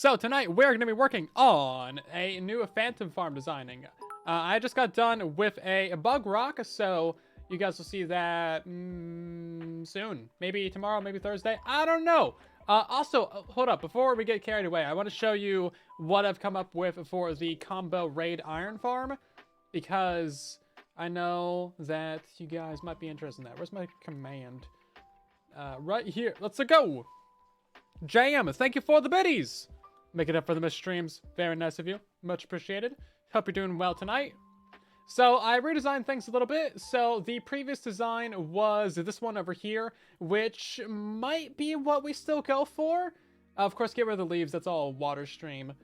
So tonight we're going to be working on a new Phantom Farm designing. I just got done with a bug rock, so you guys will see that soon. Maybe tomorrow, maybe Thursday. I don't know. Also, hold up. Before we get carried away, I want to show you what I've come up with for the combo raid iron farm, because I know that you guys might be interested in that. Where's my command? Right here. Let's go. JM, thank you for the biddies. Make it up for the missed streams. Very nice of you. Much appreciated. Hope you're doing well tonight. So I redesigned things a little bit. So the previous design was this one over here, which might be what we still go for. Of course, get rid of the leaves. That's all water stream.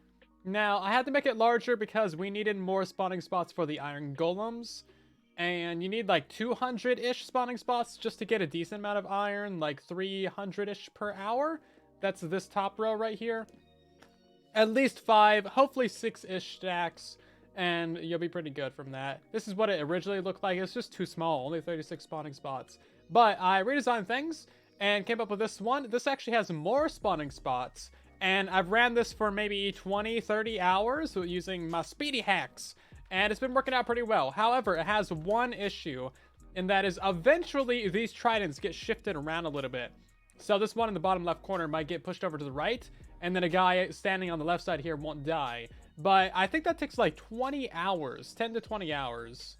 Now, I had to make it larger because we needed more spawning spots for the iron golems. And you need like 200-ish spawning spots just to get a decent amount of iron, like 300-ish per hour. That's this top row right here. At least 5, hopefully 6-ish stacks, and you'll be pretty good from that. This is what it originally looked like. It's just too small, only 36 spawning spots. But I redesigned things and came up with this one. This actually has more spawning spots, and I've ran this for maybe 20, 30 hours using my speedy hacks, and it's been working out pretty well. However, it has one issue, and that is eventually these tridents get shifted around a little bit. So this one in the bottom left corner might get pushed over to the right, and then a guy standing on the left side here won't die. But I think that takes like 20 hours, 10 to 20 hours.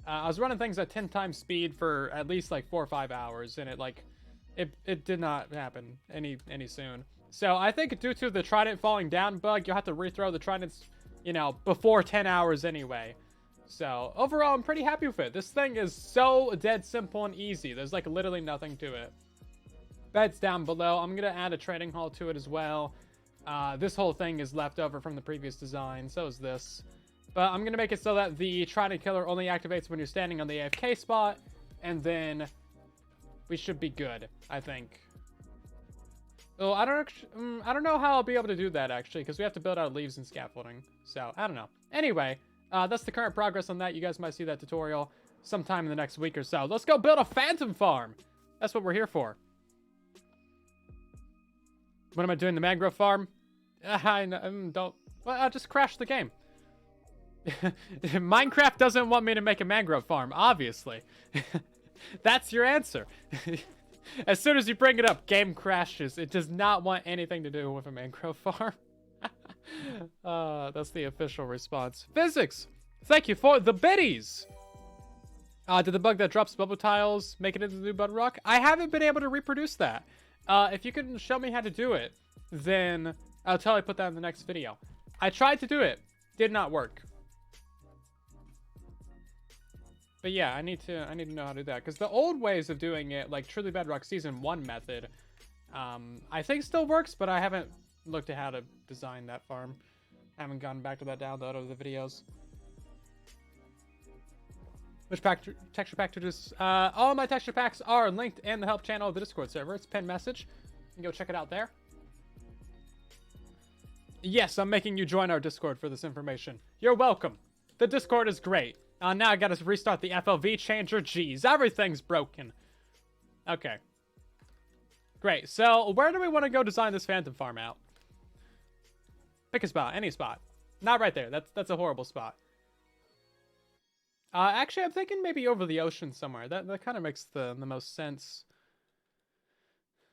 I was running things at 10 times speed for at least like 4 or 5 hours, and it did not happen any soon. So I think due to the trident falling down bug, you'll have to rethrow the tridents, you know, before 10 hours anyway. So overall, I'm pretty happy with it. This thing is so dead simple and easy. There's like literally nothing to it. Beds down below. I'm going to add a trading hall to it as well. This whole thing is left over from the previous design. So is this. But I'm going to make it so that the Trident Killer only activates when you're standing on the AFK spot. And then we should be good, I think. Oh, I don't know how I'll be able to do that, actually, because we have to build out leaves and scaffolding. So, I don't know. Anyway, that's the current progress on that. You guys might see that tutorial sometime in the next week or so. Let's go build a Phantom Farm. That's what we're here for. What am I doing? The mangrove farm? Don't. Well, I'll just crash the game. Minecraft doesn't want me to make a mangrove farm, obviously. That's your answer. As soon as you bring it up, game crashes. It does not want anything to do with a mangrove farm. That's the official response. Physics! Thank you for the biddies! Did the bug that drops bubble tiles make it into the new Bedrock? I haven't been able to reproduce that. If you can show me how to do it, then I'll totally put that in the next video. I tried to do it. Did not work. But yeah, I need to know how to do that. Because the old ways of doing it, like Truly Bedrock Season 1 method, I think still works, but I haven't looked at how to design that farm. I haven't gone back to that download of the videos. Which texture packages? All my texture packs are linked in the help channel of the Discord server. It's a pinned message. You can go check it out there. Yes, I'm making you join our Discord for this information. You're welcome. The Discord is great. Now I gotta restart the FLV changer. Jeez, everything's broken. Okay. Great. So, where do we want to go design this Phantom Farm out? Pick a spot. Any spot. Not right there. That's a horrible spot. Actually, I'm thinking maybe over the ocean somewhere. That kind of makes the most sense.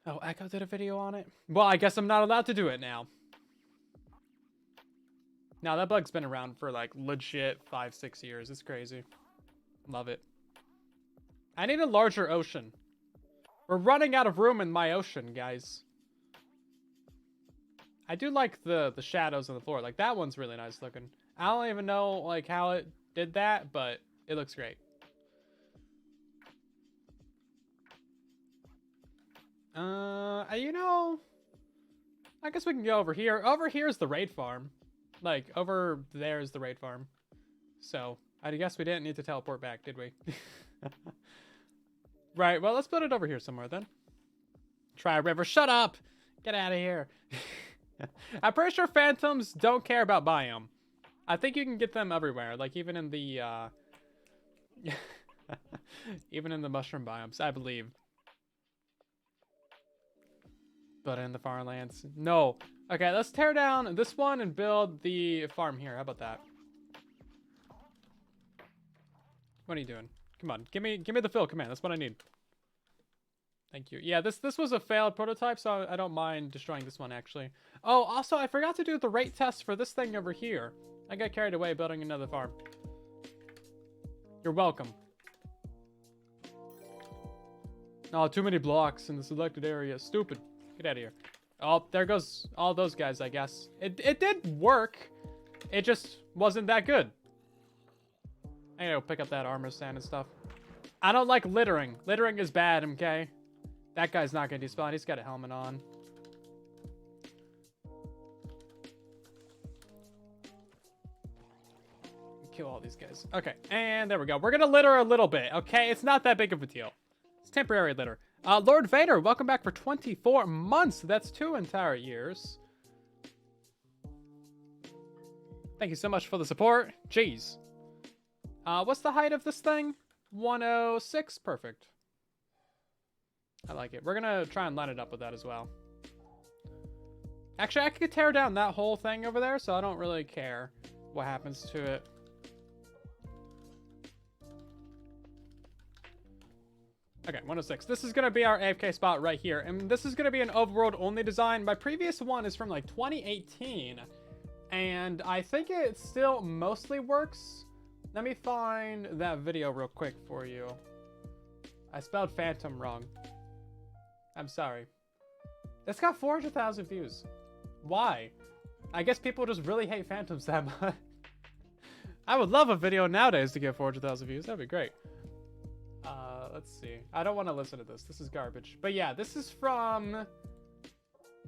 Oh, Echo did a video on it? Well, I guess I'm not allowed to do it now. Now, that bug's been around for, like, legit 5-6 years. It's crazy. Love it. I need a larger ocean. We're running out of room in my ocean, guys. I do like the shadows on the floor. Like, that one's really nice looking. I don't even know, like, how it did that, but it looks great. You know, I guess we can go over here. Over here is the raid farm. Like, over there is the raid farm. So, I guess we didn't need to teleport back, did we? Right, well, let's put it over here somewhere then. Try a river. Shut up! Get out of here. I'm pretty sure phantoms don't care about biome. I think you can get them everywhere, like even in the even in the mushroom biomes, I believe. But in the farmlands. No. Okay, let's tear down this one and build the farm here. How about that? What are you doing? Come on, give me the fill command. That's what I need. Thank you. Yeah, this was a failed prototype, so I don't mind destroying this one, actually. Oh, also, I forgot to do the rate test for this thing over here. I got carried away building another farm. You're welcome. Oh, too many blocks in the selected area. Stupid. Get out of here. Oh, there goes all those guys, I guess. It did work. It just wasn't that good. I gotta go pick up that armor stand and stuff. I don't like littering. Littering is bad, okay? That guy's not gonna despawn. He's got a helmet on. Kill all these guys. Okay, and there we go. We're gonna litter a little bit, okay? It's not that big of a deal. It's temporary litter. Lord Vader, welcome back for 24 months. That's 2 entire years. Thank you so much for the support. Jeez. What's the height of this thing? 106. Perfect. I like it. We're gonna try and line it up with that as well. Actually, I could tear down that whole thing over there, so I don't really care what happens to it. Okay, 106. This is going to be our AFK spot right here. And this is going to be an overworld only design. My previous one is from like 2018. And I think it still mostly works. Let me find that video real quick for you. I spelled phantom wrong. I'm sorry. It's got 400,000 views. Why? I guess people just really hate phantoms that much. I would love a video nowadays to get 400,000 views. That'd be great. Let's see. I don't want to listen to this. This is garbage. But yeah, this is from...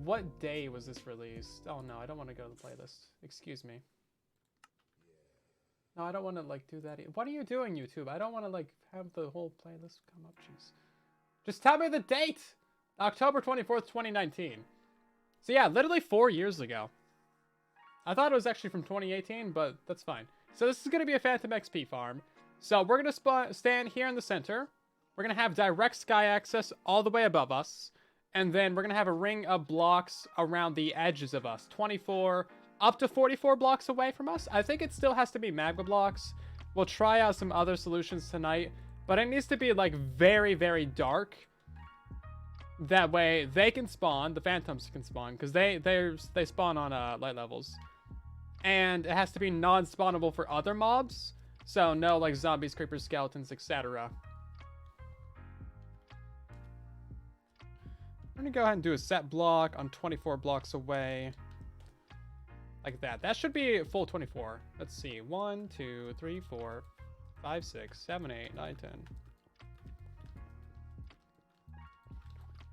What day was this released? Oh no, I don't want to go to the playlist. Excuse me. No, I don't want to like do that. What are you doing, YouTube? I don't want to like have the whole playlist come up. Jeez. Just tell me the date! October 24th, 2019. So yeah, literally 4 years ago. I thought it was actually from 2018, but that's fine. So this is going to be a Phantom XP farm. So we're going to stand here in the center. We're going to have direct sky access all the way above us. And then we're going to have a ring of blocks around the edges of us. 24 up to 44 blocks away from us. I think it still has to be magma blocks. We'll try out some other solutions tonight. But it needs to be like very, very dark. That way they can spawn. The phantoms can spawn. Because they spawn on light levels. And it has to be non-spawnable for other mobs. So no like zombies, creepers, skeletons, etc. I'm going to go ahead and do a set block on 24 blocks away. Like that. That should be full 24. Let's see. 1, 2, 3, 4, 5, 6, 7, 8, 9, 10.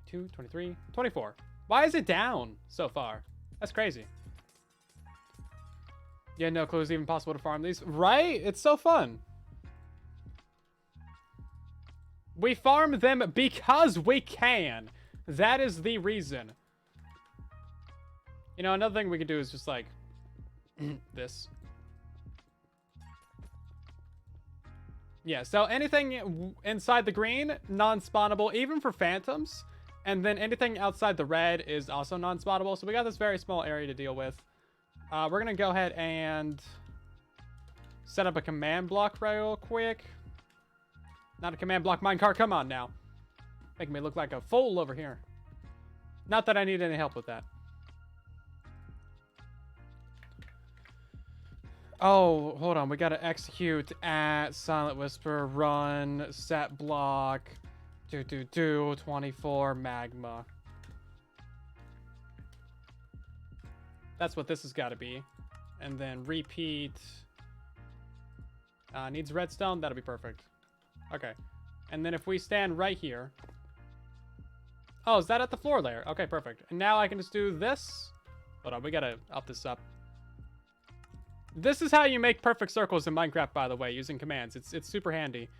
2, 23, 24. Why is it down so far? That's crazy. Yeah, no clue it's even possible to farm these. Right? It's so fun. We farm them because we can. That is the reason. You know, another thing we could do is just like this. Yeah, so anything inside the green, non-spawnable, even for phantoms. And then anything outside the red is also non-spawnable. So we got this very small area to deal with. We're going to go ahead and set up a command block real quick. Not a command block minecart. Come on now. Making me look like a fool over here. Not that I need any help with that. Oh, hold on. We got to execute at Silent Whisper, run, set block, 24 magma. That's what this has got to be. And then repeat. Needs redstone. That'll be perfect. Okay. And then if we stand right here. Oh, is that at the floor layer? Okay, perfect. And now I can just do this. Hold on, we gotta up this up. This is how you make perfect circles in Minecraft, by the way, using commands. It's super handy.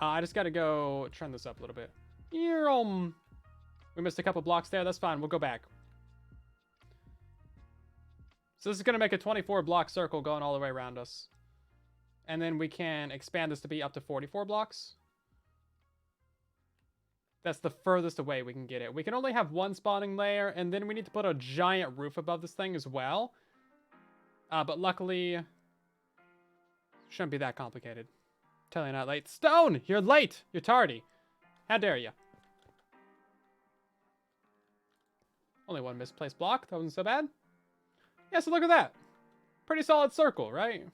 I just gotta go turn this up a little bit. We missed a couple blocks there. That's fine. We'll go back. So this is gonna make a 24 block circle going all the way around us. And then we can expand this to be up to 44 blocks. That's the furthest away we can get it. We can only have one spawning layer, and then we need to put a giant roof above this thing as well. But luckily, shouldn't be that complicated. Tell you not late. Stone! You're late! You're tardy. How dare you? Only one misplaced block. That wasn't so bad. Yeah, so look at that. Pretty solid circle, right?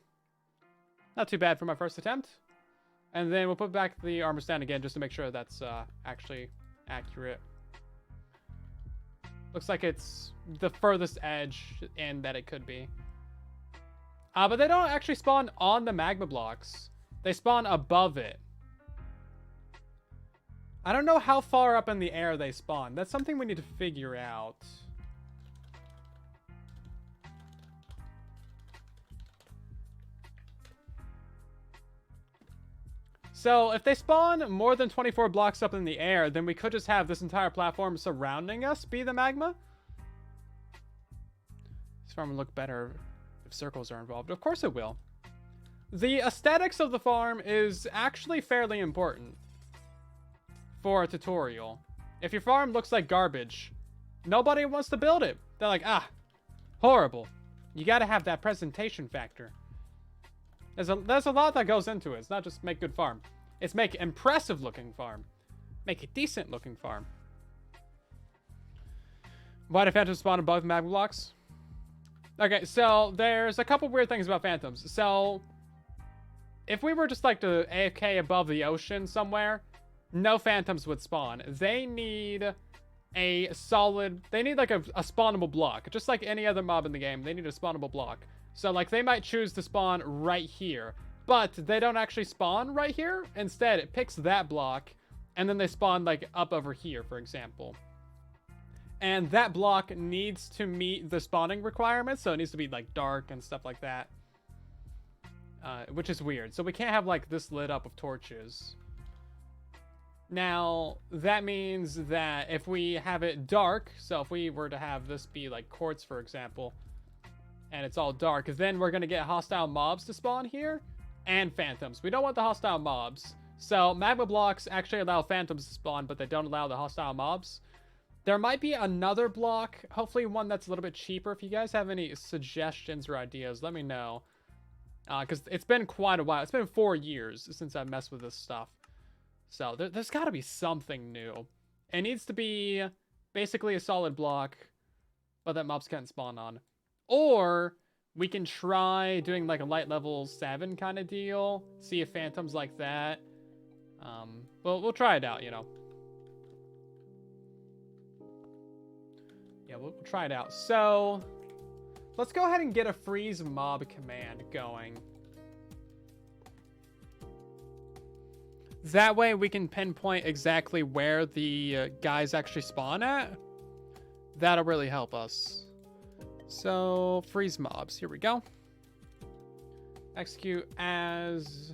Not too bad for my first attempt. And then we'll put back the armor stand again just to make sure that's actually accurate. Looks like it's the furthest edge and that it could be. But they don't actually spawn on the magma blocks. They spawn above it. I don't know how far up in the air they spawn. That's something we need to figure out. So if they spawn more than 24 blocks up in the air, then we could just have this entire platform surrounding us be the magma. This farm would look better if circles are involved. Of course it will. The aesthetics of the farm is actually fairly important for a tutorial. If your farm looks like garbage, nobody wants to build it. They're like, ah, horrible. You gotta have that presentation factor. There's a lot that goes into it. It's not just make good farm. It's make impressive looking farm. Make a decent looking farm. Why do phantoms spawn above magma blocks? Okay, so there's a couple weird things about phantoms. So if we were just like to AFK above the ocean somewhere, no phantoms would spawn. They need a solid, they need like a spawnable block. Just like any other mob in the game, they need a spawnable block. So, like, they might choose to spawn right here, but they don't actually spawn right here. Instead, it picks that block, and then they spawn, like, up over here, for example. And that block needs to meet the spawning requirements, so it needs to be, like, dark and stuff like that. Which is weird. So we can't have, like, this lit up with torches. Now, that means that if we have it dark, so if we were to have this be, like, quartz, for example, and it's all dark, then we're going to get hostile mobs to spawn here, and phantoms. We don't want the hostile mobs. So magma blocks actually allow phantoms to spawn, but they don't allow the hostile mobs. There might be another block, hopefully one that's a little bit cheaper. If you guys have any suggestions or ideas, let me know. Because it's been quite a while. It's been 4 years since I messed with this stuff. So there's got to be something new. It needs to be basically a solid block, but that mobs can't spawn on. Or we can try doing like a light level 7 kind of deal. See if phantoms like that. We'll try it out, you know. Yeah, we'll try it out. So let's go ahead and get a freeze mob command going. That way we can pinpoint exactly where the guys actually spawn at. That'll really help us. So, freeze mobs. Here we go. Execute as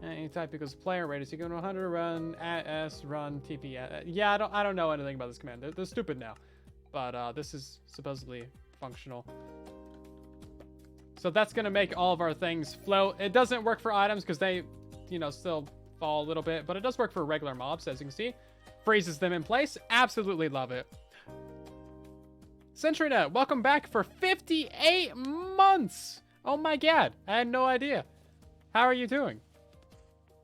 any type equals player rate is equal to 100. Run at S. Run TP. Yeah, I don't know anything about this command. They're stupid now, but this is supposedly functional. So that's gonna make all of our things float. It doesn't work for items because they, you know, still fall a little bit, but it does work for regular mobs, as you can see. Freezes them in place. Absolutely love it. CenturyNet, welcome back for 58 months. Oh my god, I had no idea. How are you doing?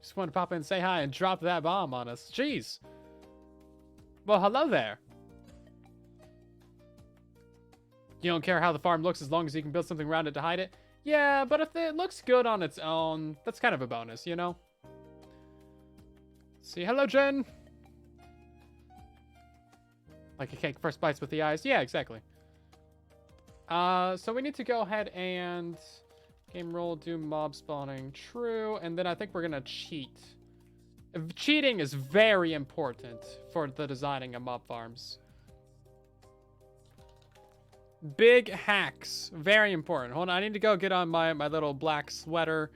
Just want to pop in and say hi and drop that bomb on us. Jeez. Well, hello there. You don't care how the farm looks as long as you can build something around it to hide it? Yeah, but if it looks good on its own, that's kind of a bonus, you know? See, hello, Jen. Like a cake, first bites with the eyes. Yeah, exactly. So we need to go ahead and game roll, do mob spawning, true, and then I think we're gonna cheat. Cheating is very important for the designing of mob farms. Big hacks, very important. Hold on, I need to go get on my little black sweater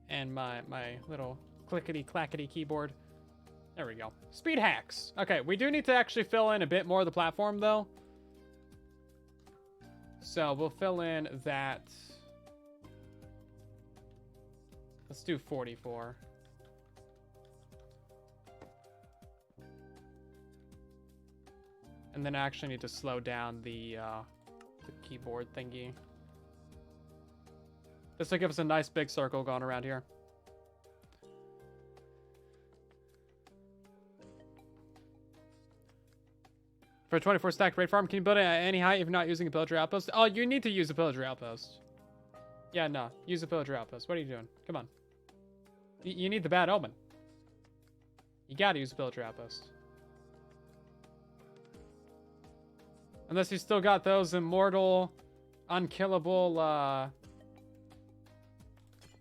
and my little clickety-clackety keyboard. There we go. Speed hacks. Okay, we do need to actually fill in a bit more of the platform, though. So we'll fill in that. Let's do 44. And then I actually need to slow down the keyboard thingy. This will give us a nice big circle going around here. For a 24 stack raid farm, can you build it at any height if not using a pillager outpost? Oh, you need to use a pillager outpost. Yeah, no. Use a pillager outpost. What are you doing? Come on. You need the bad omen. You gotta use a pillager outpost. Unless you still got those immortal, unkillable,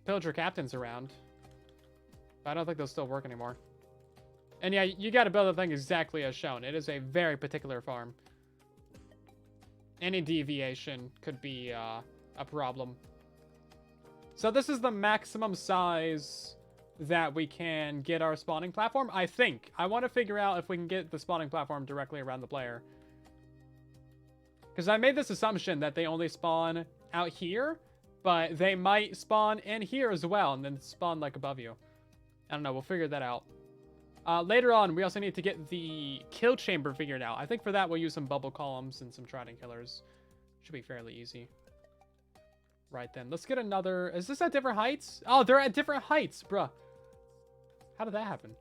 pillager captains around. But I don't think they'll still work anymore. And yeah, you gotta build the thing exactly as shown. It is a very particular farm. Any deviation could be a problem. So this is the maximum size that we can get our spawning platform, I think. I want to figure out if we can get the spawning platform directly around the player. Because I made this assumption that they only spawn out here, but they might spawn in here as well, and then spawn like above you. I don't know, we'll figure that out. Later on, we also need to get the kill chamber figured out. I think for that, we'll use some bubble columns and some trident killers. Should be fairly easy. Right then, let's get another... Is this at different heights? Oh, they're at different heights, bruh. How did that happen?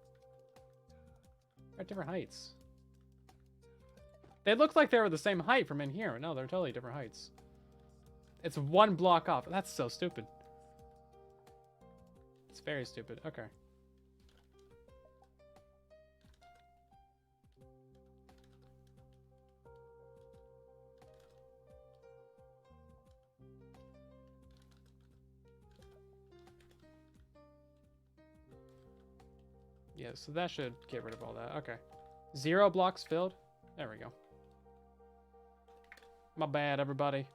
They're at different heights. They looked like they were the same height from in here. No, they're totally different heights. It's one block off. That's so stupid. It's very stupid. Okay. Yeah, so that should get rid of all that. Okay. 0 blocks filled. There we go. My bad, everybody.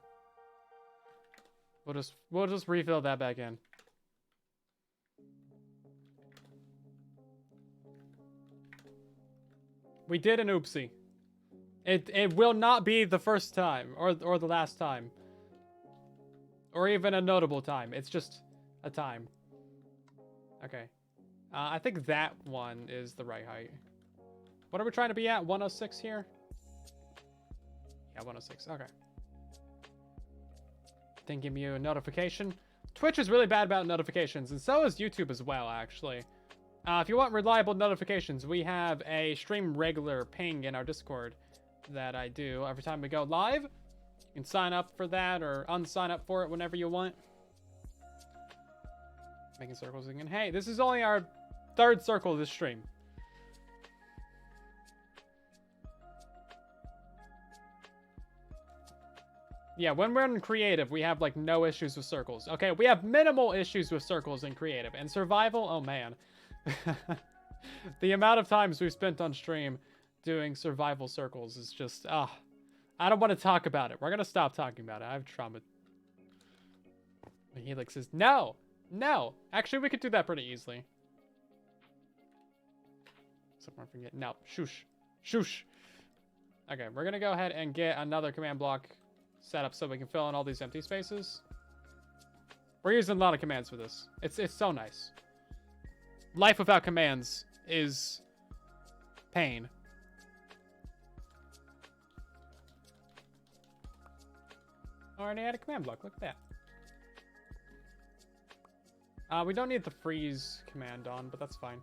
We'll just refill that back in. We did an oopsie. It will not be the first time or the last time. Or even a notable time. It's just a time. Okay. I think that one is the right height. What are we trying to be at? 106 here? Yeah, 106. Okay. Then give me a notification. Twitch is really bad about notifications, and so is YouTube as well, actually. If you want reliable notifications, we have a stream regular ping in our Discord that I do every time we go live. You can sign up for that or unsign up for it whenever you want. Making circles again. Hey, this is only our 3rd circle of this stream. Yeah, when we're in creative, we have like no issues with circles. Okay, we have minimal issues with circles in creative. And survival, oh man. The amount of times we've spent on stream doing survival circles is just, I don't want to talk about it. We're going to stop talking about it. I have trauma. Helix says, no. Actually, we could do that pretty easily. Someone forget. No, shush. Okay, we're going to go ahead and get another command block set up so we can fill in all these empty spaces. We're using a lot of commands for this. It's so nice. Life without commands is pain. Already had a command block. Look at that. We don't need the freeze command on, but that's fine.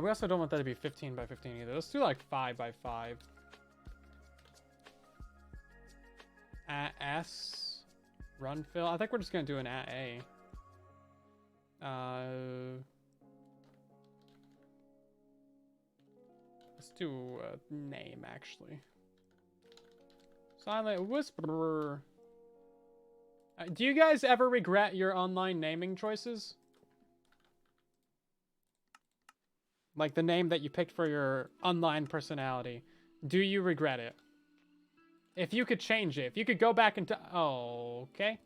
We also don't want that to be 15 by 15 either. Let's do like 5 by 5. At S. Run fill. I think we're just going to do an at A. Let's do a name, actually. Silent Whisperer. Do you guys ever regret your online naming choices? Like the name that you picked for your online personality. Do you regret it? If you could change it, if you could go back into... Oh, okay.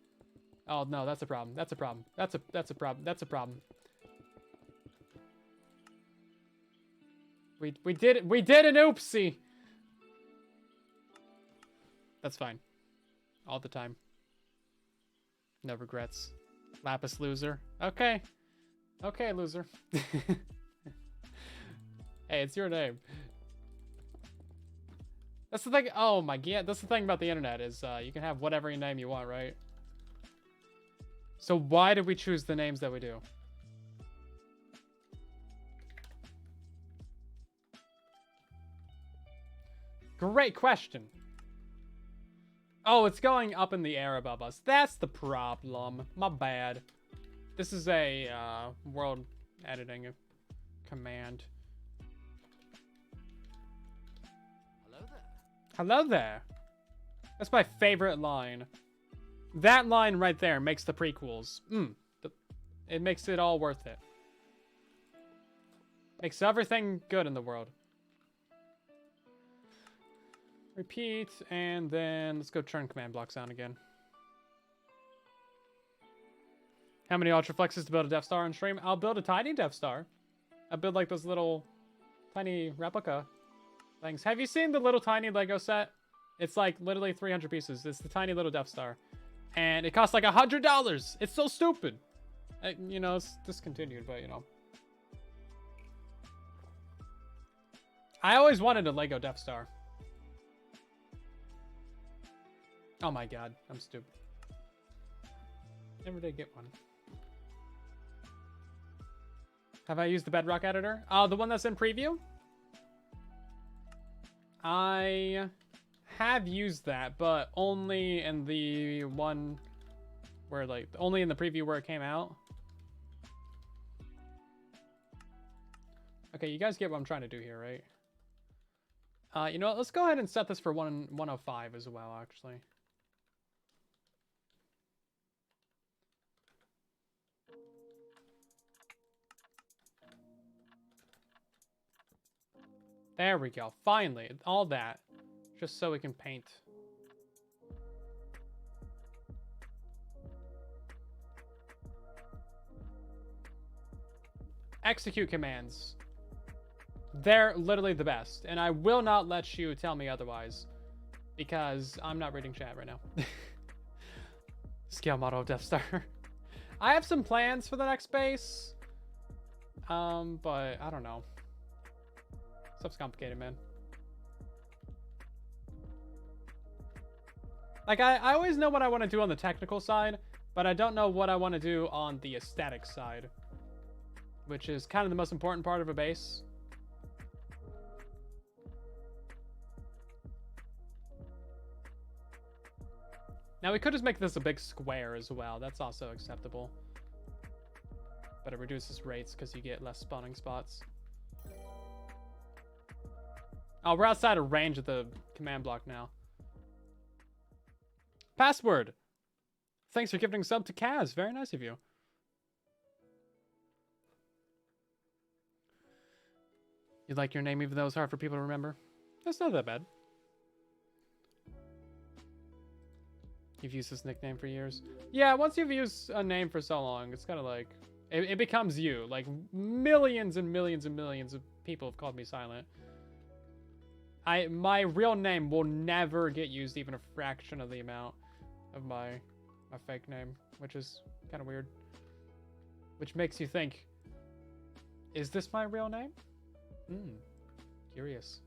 Oh, no, that's a problem. That's a problem. That's a problem. That's a problem. We did an oopsie. That's fine. All the time. No regrets. Lapis loser. Okay. Okay, loser. Hey, it's your name. That's the thing. Oh my god. That's the thing about the internet is you can have whatever name you want, right? So why did we choose the names that we do? Great question. Oh, it's going up in the air above us. That's the problem. My bad. This is a world editing command. Hello there. Hello there. That's my favorite line. That line right there makes the prequels. It makes it all worth it. Makes everything good in the world. Repeat, and then let's go turn command blocks on again. How many Ultra Flexes to build a Death Star on stream? I'll build a tiny Death Star. I'll build like those little tiny replica things. Have you seen the little tiny Lego set? It's like literally 300 pieces. It's the tiny little Death Star. And it costs like $100. It's so stupid. You know, it's discontinued, but you know. I always wanted a Lego Death Star. Oh my god, I'm stupid. Never did get one. Have I used the Bedrock editor? The one that's in preview? I have used that, but only in the one where like, only in the preview where it came out. Okay, you guys get what I'm trying to do here, right? You know what, let's go ahead and set this for 105 as well, actually. There we go. Finally, all that. Just so we can paint. Execute commands. They're literally the best. And I will not let you tell me otherwise. Because I'm not reading chat right now. Scale model of Death Star. I have some plans for the next base. But I don't know. Stuff's complicated, man. Like, I always know what I want to do on the technical side, but I don't know what I want to do on the aesthetic side, which is kind of the most important part of a base. Now, we could just make this a big square as well. That's also acceptable. But it reduces rates because you get less spawning spots. Oh, we're outside of range of the command block now. Password. Thanks for giving sub to Kaz. Very nice of you. You like your name even though it's hard for people to remember? That's not that bad. You've used this nickname for years. Yeah, once you've used a name for so long, it's kind of like... It becomes you. Like, millions and millions and millions of people have called me Silent. My real name will never get used even a fraction of the amount of my fake name, which is kind of weird. Which makes you think, is this my real name? Curious.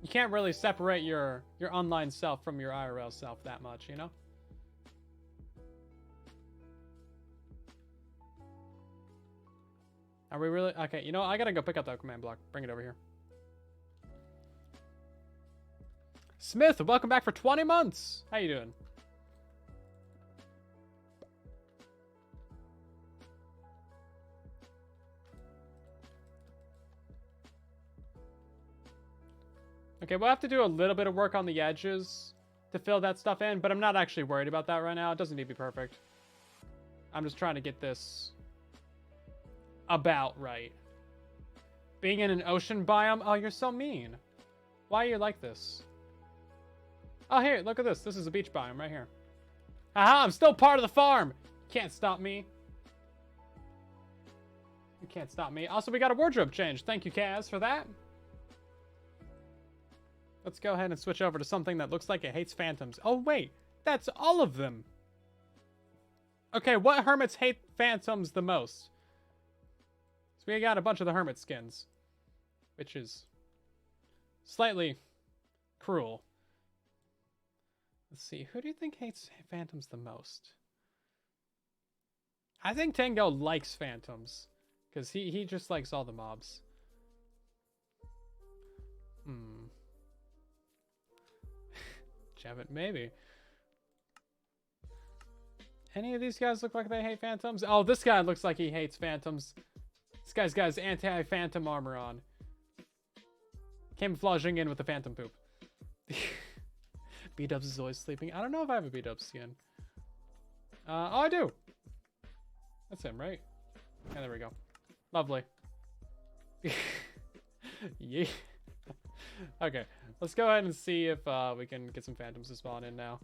You can't really separate your online self from your IRL self that much, you know? Are we really? Okay, you know, I gotta go pick up that command block. Bring it over here. Smith, welcome back for 20 months. How you doing? Okay, we'll have to do a little bit of work on the edges to fill that stuff in, but I'm not actually worried about that right now. It doesn't need to be perfect. I'm just trying to get this about right. Being in an ocean biome? Oh, you're so mean. Why are you like this? Oh, here, look at this. This is a beach biome right here. Haha, I'm still part of the farm. Can't stop me. You can't stop me. Also, we got a wardrobe change. Thank you, Kaz, for that. Let's go ahead and switch over to something that looks like it hates phantoms. Oh, wait. That's all of them. Okay, what hermits hate phantoms the most? So we got a bunch of the hermit skins, which is slightly cruel. Let's see. Who do you think hates phantoms the most? I think Tango likes phantoms because he just likes all the mobs. Jevit, maybe. Any of these guys look like they hate phantoms? Oh, this guy looks like he hates phantoms. This guy's got his anti-phantom armor on. Camouflaging in with the phantom poop. B-dubs is always sleeping. I don't know if I have a B-dubs skin. Oh, I do. That's him, right? Yeah, there we go. Lovely. Yeah. Okay, let's go ahead and see if we can get some phantoms to spawn in now.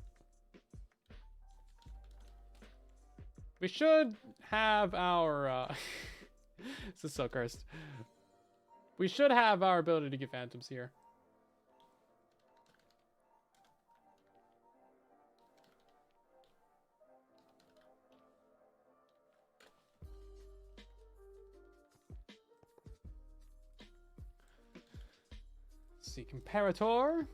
We should have our... This is so cursed. We should have our ability to get phantoms here. Let's see, comparator.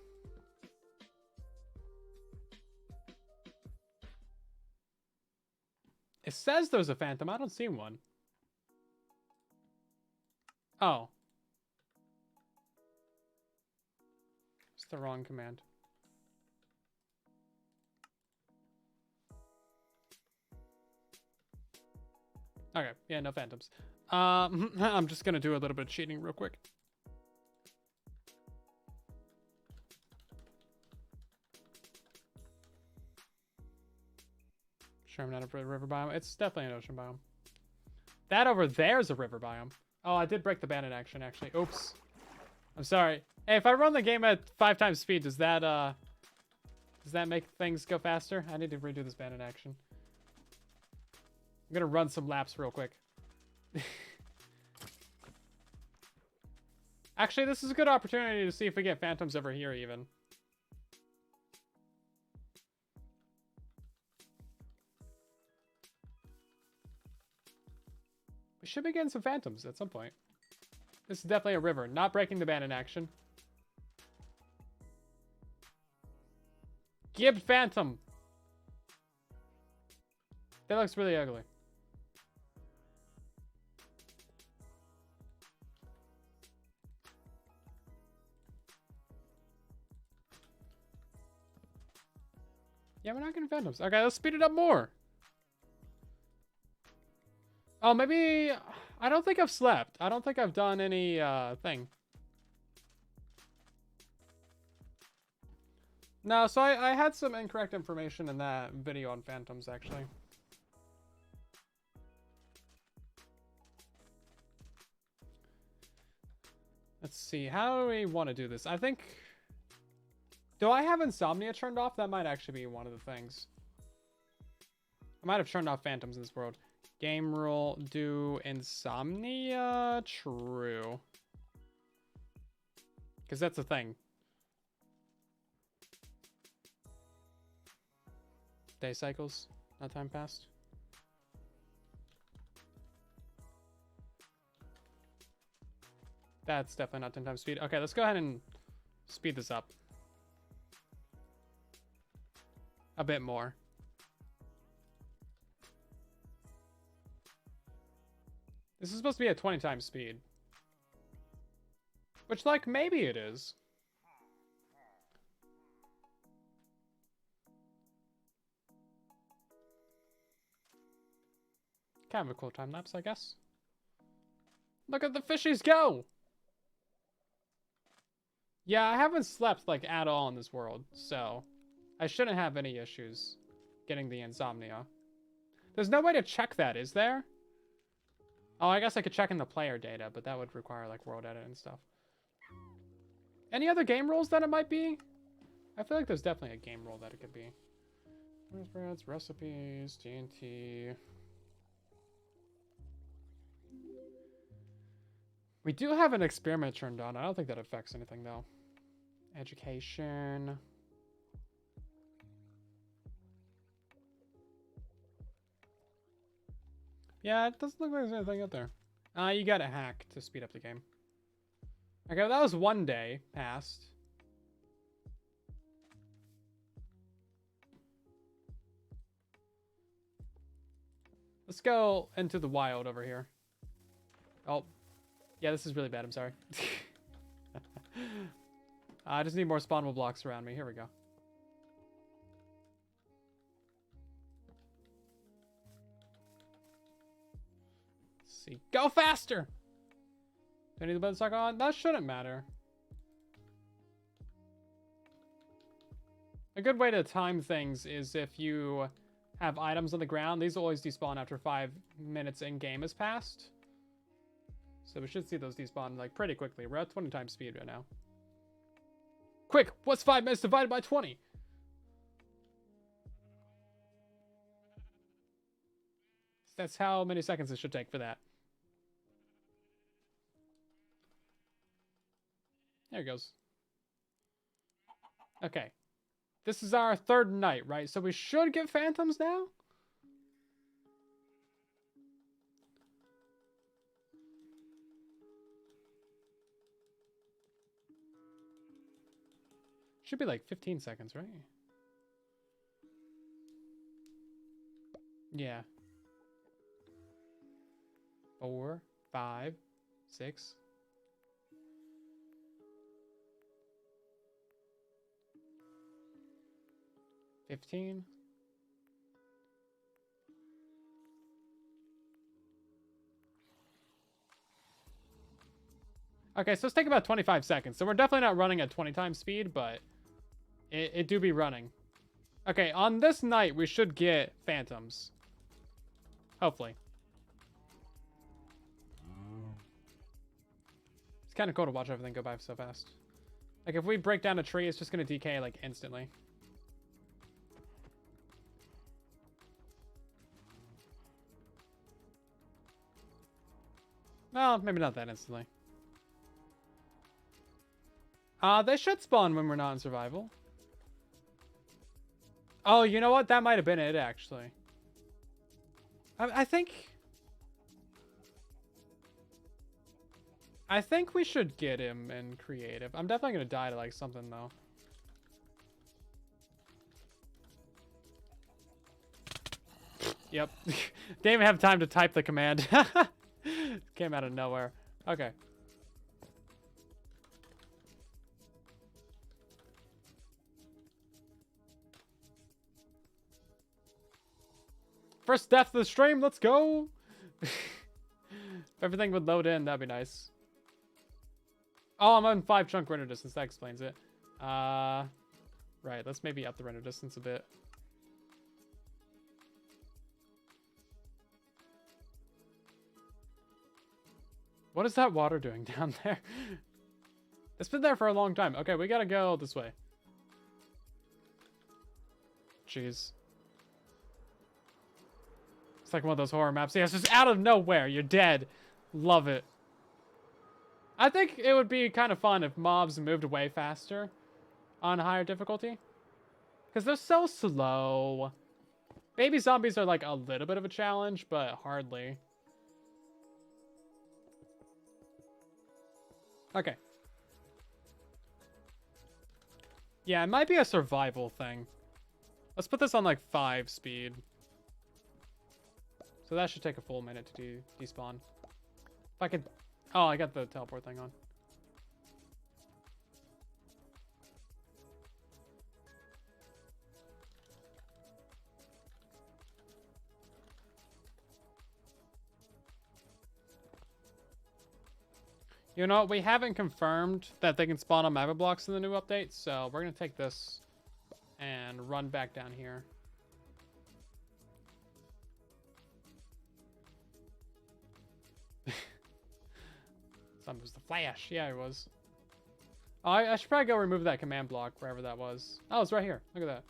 It says there's a phantom. I don't see one. Oh. It's the wrong command. Okay, yeah, no phantoms. I'm just gonna do a little bit of cheating real quick. Sure, I'm not a river biome. It's definitely an ocean biome. That over there is a river biome. Oh, I did break the bandit action, actually. Oops. I'm sorry. Hey, if I run the game at 5 times speed, does that make things go faster? I need to redo this bandit action. I'm gonna run some laps real quick. Actually, this is a good opportunity to see if we get phantoms over here, even. We should be getting some phantoms at some point. This is definitely a river. Not breaking the ban in action. Gib Phantom. That looks really ugly. Yeah, we're not getting phantoms. Okay, let's speed it up more. Oh, maybe... I don't think I've slept. I don't think I've done any thing. No, so I had some incorrect information in that video on phantoms, actually. Let's see. How do we want to do this? I think... Do I have insomnia turned off? That might actually be one of the things. I might have turned off phantoms in this world. Game rule, do insomnia? True. Because that's a thing. Day cycles, not time passed. That's definitely not 10 times speed. Okay, let's go ahead and speed this up. A bit more. This is supposed to be at 20 times speed. Which, like, maybe it is. Kind of a cool time lapse, I guess. Look at the fishies go! Yeah, I haven't slept, like, at all in this world, so I shouldn't have any issues getting the insomnia. There's no way to check that, is there? Oh, I guess I could check in the player data, but that would require, like, world edit and stuff. Any other game rules that it might be? I feel like there's definitely a game rule that it could be. Where's breads, recipes, TNT... We do have an experiment turned on. I don't think that affects anything, though. Education. Yeah, it doesn't look like there's anything out there. You got a hack to speed up the game. Okay, well, that was one day passed. Let's go into the wild over here. Oh, yeah, this is really bad. I'm sorry. I just need more spawnable blocks around me. Here we go. Let's see. Go faster! Do I need the button stuck on? That shouldn't matter. A good way to time things is if you have items on the ground. These will always despawn after 5 minutes in-game has passed. So we should see those despawn like pretty quickly. We're at 20 times speed right now. Quick, what's 5 minutes divided by 20? That's how many seconds it should take for that. There it goes. Okay. This is our 3rd night, right? So we should get phantoms now? Should be like 15 seconds, right? Yeah. 4, 5, 6. $15. Okay, so let's take about 25 seconds. So we're definitely not running at 20 times speed, but it do be running. Okay, on this night, we should get phantoms. Hopefully. It's kind of cool to watch everything go by so fast. Like, if we break down a tree, it's just going to decay, like, instantly. Well, maybe not that instantly. They should spawn when we're not in survival. Oh, you know what? That might have been it, actually. I think we should get him in creative. I'm definitely going to die to, like, something, though. Yep. Didn't even have time to type the command. Came out of nowhere. Okay. First death of the stream, let's go! If everything would load in, that'd be nice. Oh, I'm on 5 chunk render distance, that explains it. Right, let's maybe up the render distance a bit. What is that water doing down there? It's been there for a long time. Okay, we gotta go this way. Jeez. It's like one of those horror maps. Yeah, it's just out of nowhere. You're dead. Love it. I think it would be kind of fun if mobs moved away faster on higher difficulty. Because they're so slow. Baby zombies are like a little bit of a challenge, but hardly. Okay. Yeah, it might be a survival thing. Let's put this on like 5 speed. So that should take a full minute to despawn. If I could... Oh, I got the teleport thing on. You know, we haven't confirmed that they can spawn on magma blocks in the new update, so we're going to take this and run back down here. Something was the flash. Yeah, it was. Oh, I should probably go remove that command block wherever that was. Oh, it's right here. Look at that.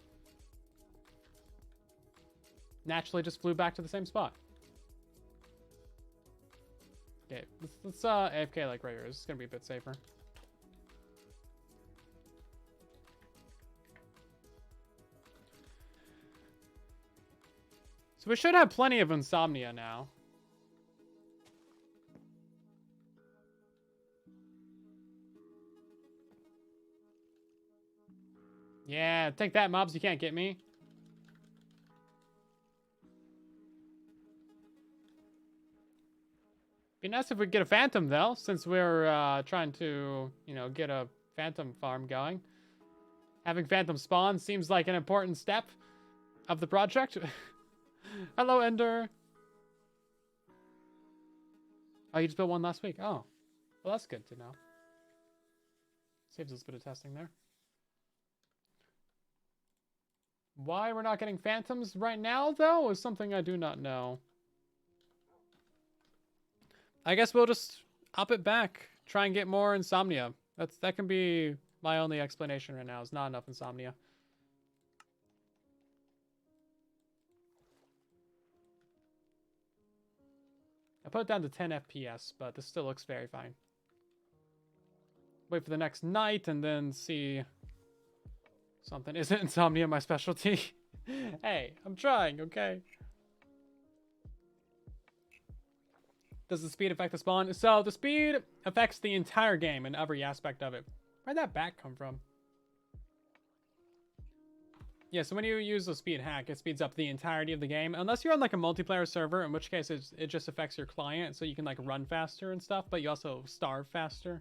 Naturally just flew back to the same spot. Okay, let's AFK like right here. This is gonna be a bit safer. So we should have plenty of insomnia now. Yeah, take that, mobs. You can't get me. Be nice if we get a phantom, though, since we're trying to, you know, get a phantom farm going. Having phantom spawn seems like an important step of the project. Hello, Ender. Oh, you just built one last week. Oh, well, that's good to know. Saves us a bit of testing there. Why we're not getting phantoms right now, though, is something I do not know. I guess we'll just up it back. Try and get more insomnia. That can be my only explanation right now. Is not enough insomnia. I put it down to 10 FPS, but this still looks very fine. Wait for the next night and then see something. Isn't insomnia my specialty? Hey, I'm trying, okay? Does the speed affect the spawn? So the speed affects the entire game and every aspect of it. Where'd that bat come from? Yeah, so when you use the speed hack, it speeds up the entirety of the game. Unless you're on like a multiplayer server, in which case it just affects your client, so you can like run faster and stuff, but you also starve faster.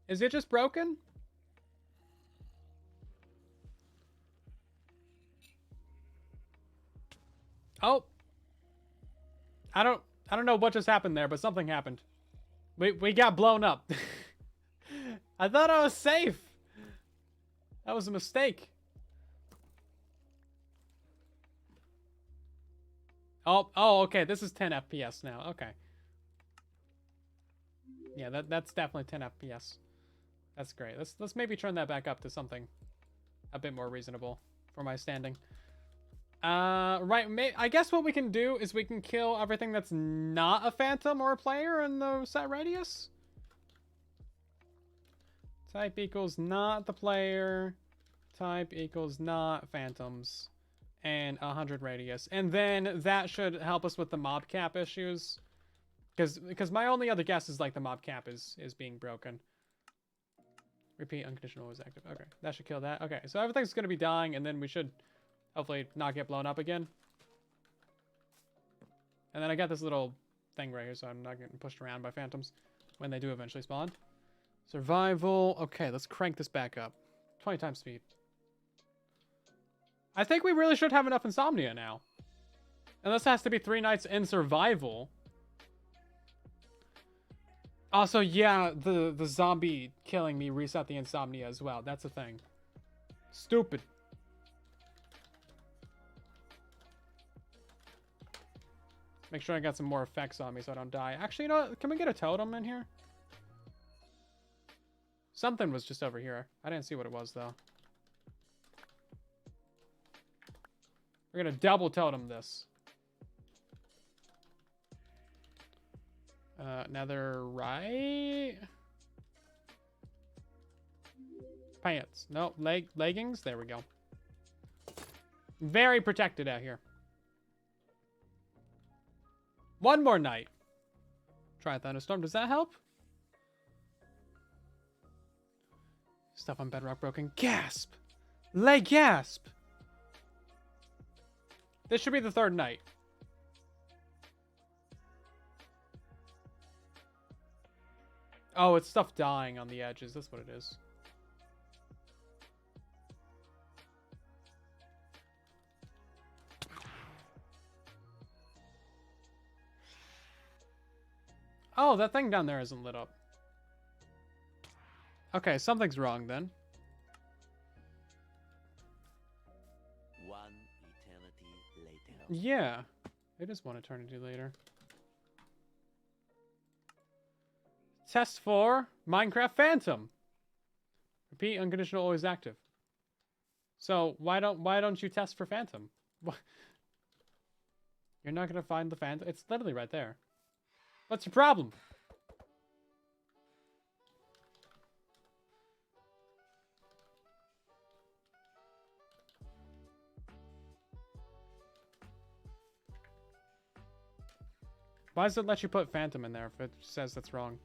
Is it just broken? Oh. I don't know what just happened there, but something happened. We got blown up. I thought I was safe. That was a mistake. Oh, okay. This is 10 FPS now. Okay. Yeah, that's definitely 10 FPS. That's great. Let's maybe turn that back up to something a bit more reasonable for my standing. Right. I guess what we can do is we can kill everything that's not a phantom or a player in the set radius. Type equals not the player. Type equals not phantoms. And 100 radius. And then that should help us with the mob cap issues. Because my only other guess is like the mob cap is being broken. Repeat unconditional is active. Okay, that should kill that. Okay, so everything's going to be dying, and then we should hopefully not get blown up again. And then I got this little thing right here, so I'm not getting pushed around by phantoms when they do eventually spawn. Survival. Okay, let's crank this back up. 20 times speed. I think we really should have enough insomnia now. And this has to be 3 nights in survival. Also, yeah, the zombie killing me reset the insomnia as well. That's a thing. Stupid. Make sure I got some more effects on me so I don't die. Actually, you know what? Can we get a totem in here? Something was just over here. I didn't see what it was, though. We're gonna double totem this. Nether right. Pants. No, leggings. There we go. Very protected out here. One more night. Try a thunderstorm. Does that help? Stuff on Bedrock broken. Gasp! Leg gasp! This should be the 3rd night. Oh, it's stuff dying on the edges. That's what it is. Oh, that thing down there isn't lit up. Okay, something's wrong then. One eternity later. Yeah, it is one eternity later. Test for Minecraft Phantom. Repeat unconditional always active. So why don't you test for Phantom? You're not gonna find the Phantom. It's literally right there. What's your problem? Why does it let you put phantom in there if it says that's wrong?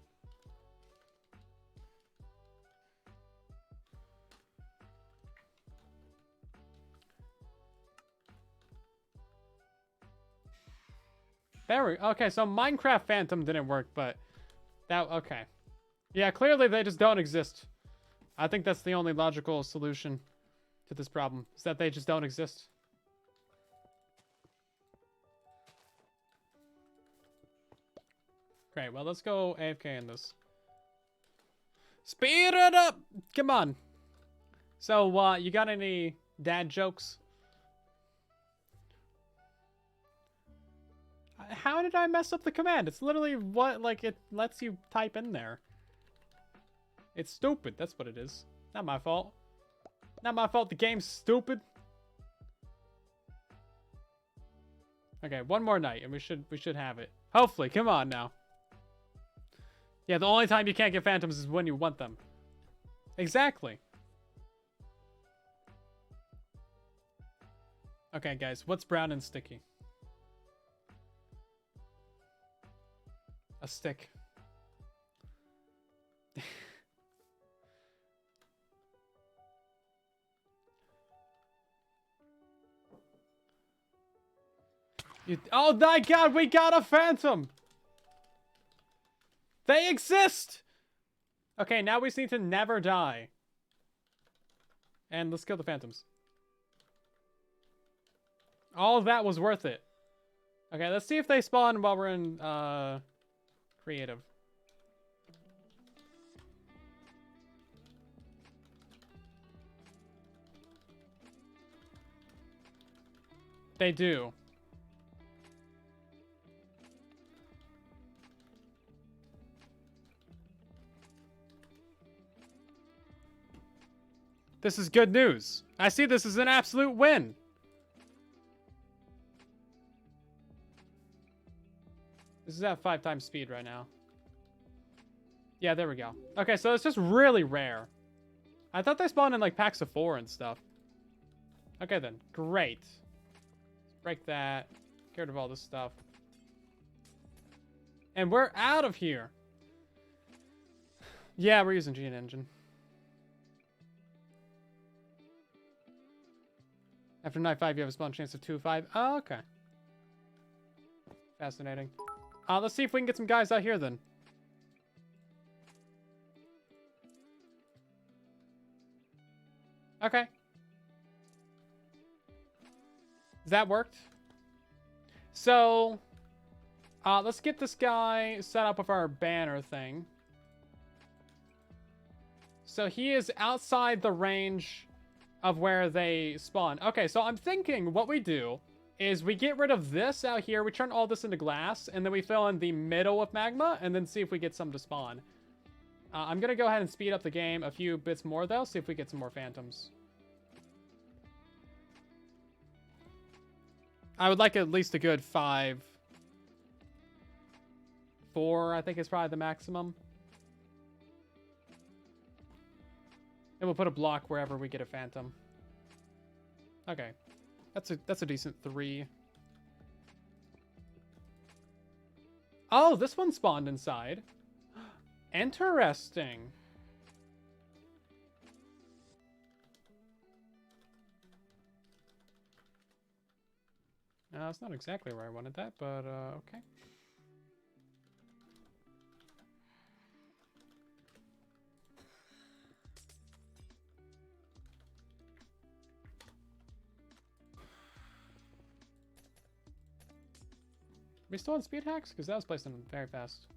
There we okay, so Minecraft Phantom didn't work, but that okay. Yeah, clearly they just don't exist. I think that's the only logical solution to this problem, is that they just don't exist. Great, well, let's go AFK in this. Speed it up! Come on. So, you got any dad jokes? How did I mess up the command? It's literally what, like, it lets you type in there. It's stupid, that's what it is. Not my fault. Not my fault, the game's stupid. Okay, one more night, and we should have it. Hopefully, come on now. Yeah, the only time you can't get phantoms is when you want them. Exactly. Okay, guys, what's brown and sticky? A stick. Oh my god, we got a phantom! They exist! Okay, now we just need to never die. And let's kill the phantoms. All of that was worth it. Okay, let's see if they spawn while we're in, creative. They do. This is good news. I see this as an absolute win. This is at 5 times speed right now. Yeah, there we go. Okay, so it's just really rare. I thought they spawned in like packs of 4 and stuff. Okay then, great. Break that. Get rid of all this stuff. And we're out of here. Yeah, we're using Gene Engine. After night 5, you have a spawn chance of 2-5. Oh, okay. Fascinating. Let's see if we can get some guys out here then. Okay. That worked. So, let's get this guy set up with our banner thing. So he is outside the range of where they spawn. Okay, so I'm thinking what we do is we get rid of this out here, we turn all this into glass, and then we fill in the middle of magma, and then see if we get some to spawn. I'm gonna go ahead and speed up the game a few bits more, though, see if we get some more phantoms. I would like at least a good 5. 4, I think, is probably the maximum. And we'll put a block wherever we get a phantom. Okay. That's a decent 3. Oh, this one spawned inside. Interesting. It's not exactly where I wanted that, but okay. We still on speed hacks? Because that was placed in very fast.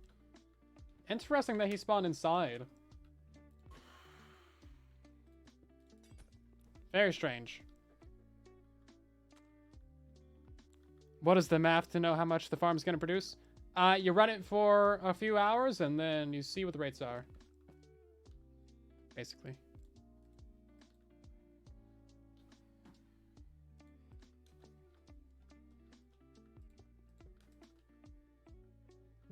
Interesting that he spawned inside. Very strange. What is the math to know how much the farm's going to produce? You run it for a few hours, and then you see what the rates are. Basically.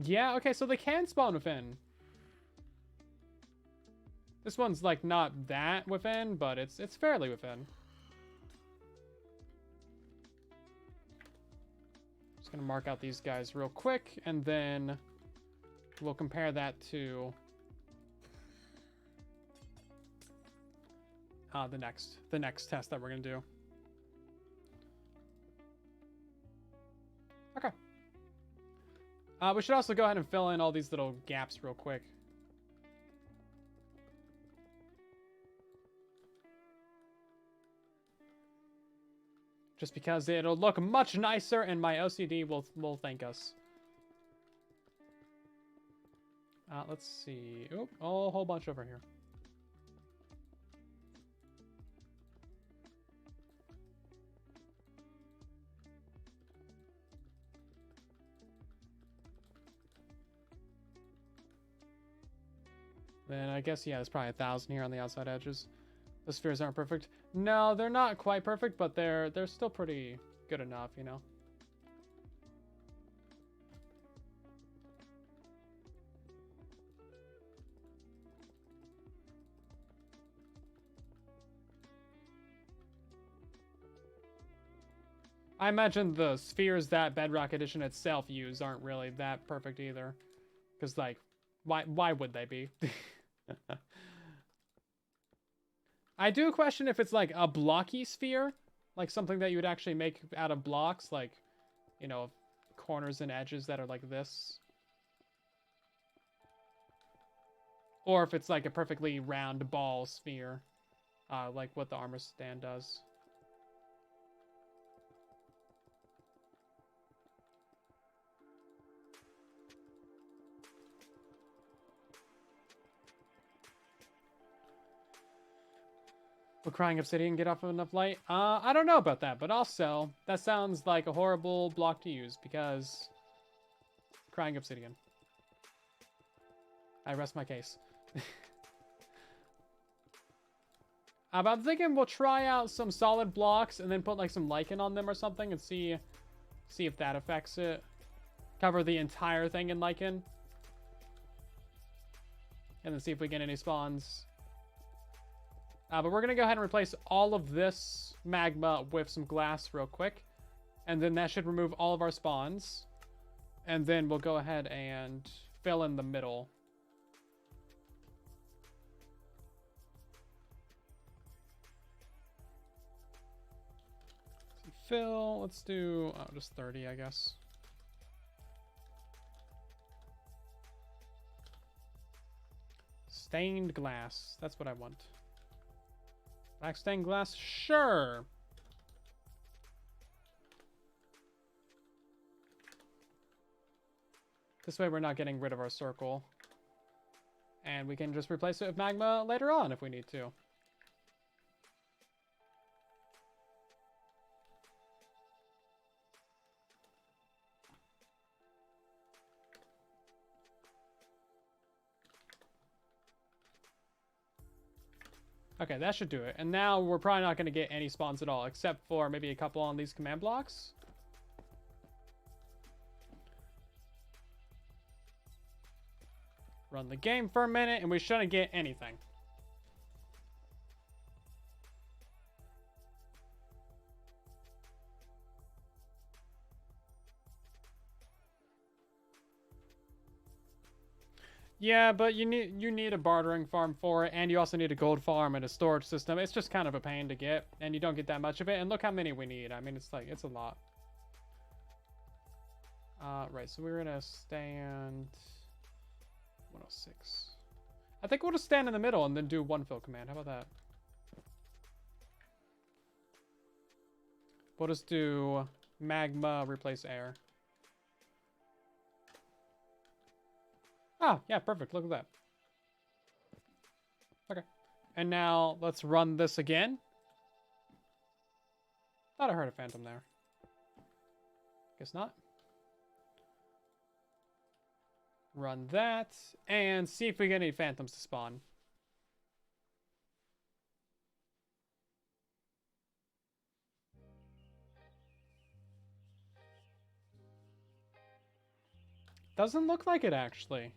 Yeah, okay, so they can spawn within. This one's, like, not that within, but it's fairly within. Just gonna mark out these guys real quick, and then we'll compare that to the next test that we're gonna do. Okay. We should also go ahead and fill in all these little gaps real quick. Just because it'll look much nicer and my OCD will thank us. Let's see. Oop, oh, a whole bunch over here. Then I guess, yeah, there's probably 1,000 here on the outside edges. The spheres aren't perfect. No, they're not quite perfect, but they're still pretty good enough, you know? I imagine the spheres that Bedrock Edition itself use aren't really that perfect either. Because, like, why would they be? I do question if it's like a blocky sphere, like something that you would actually make out of blocks, like, you know, corners and edges that are like this. Or if it's like a perfectly round ball sphere, like what the armor stand does. Will crying obsidian get off of enough light? I don't know about that, but also, that sounds like a horrible block to use, because crying obsidian. I rest my case. But I'm thinking we'll try out some solid blocks, and then put like some lichen on them or something, and see if that affects it. Cover the entire thing in lichen. And then see if we get any spawns. But we're going to go ahead and replace all of this magma with some glass real quick. And then that should remove all of our spawns. And then we'll go ahead and fill in the middle. Fill, let's do just 30, I guess. Stained glass, that's what I want. Black stained glass? Sure. This way we're not getting rid of our circle. And we can just replace it with magma later on if we need to. Okay, that should do it. And now we're probably not going to get any spawns at all, except for maybe a couple on these command blocks. Run the game for a minute, and we shouldn't get anything. Yeah, but you need a bartering farm for it, and you also need a gold farm and a storage system. It's just kind of a pain to get, and you don't get that much of it. And look how many we need. I mean, it's a lot. Right, so we're gonna stand 106. I think we'll just stand in the middle and then do one fill command. How about that? We'll just do magma replace air. Ah, yeah, perfect. Look at that. Okay. And now let's run this again. Thought I heard a phantom there. Guess not. Run that and see if we get any phantoms to spawn. Doesn't look like it, actually.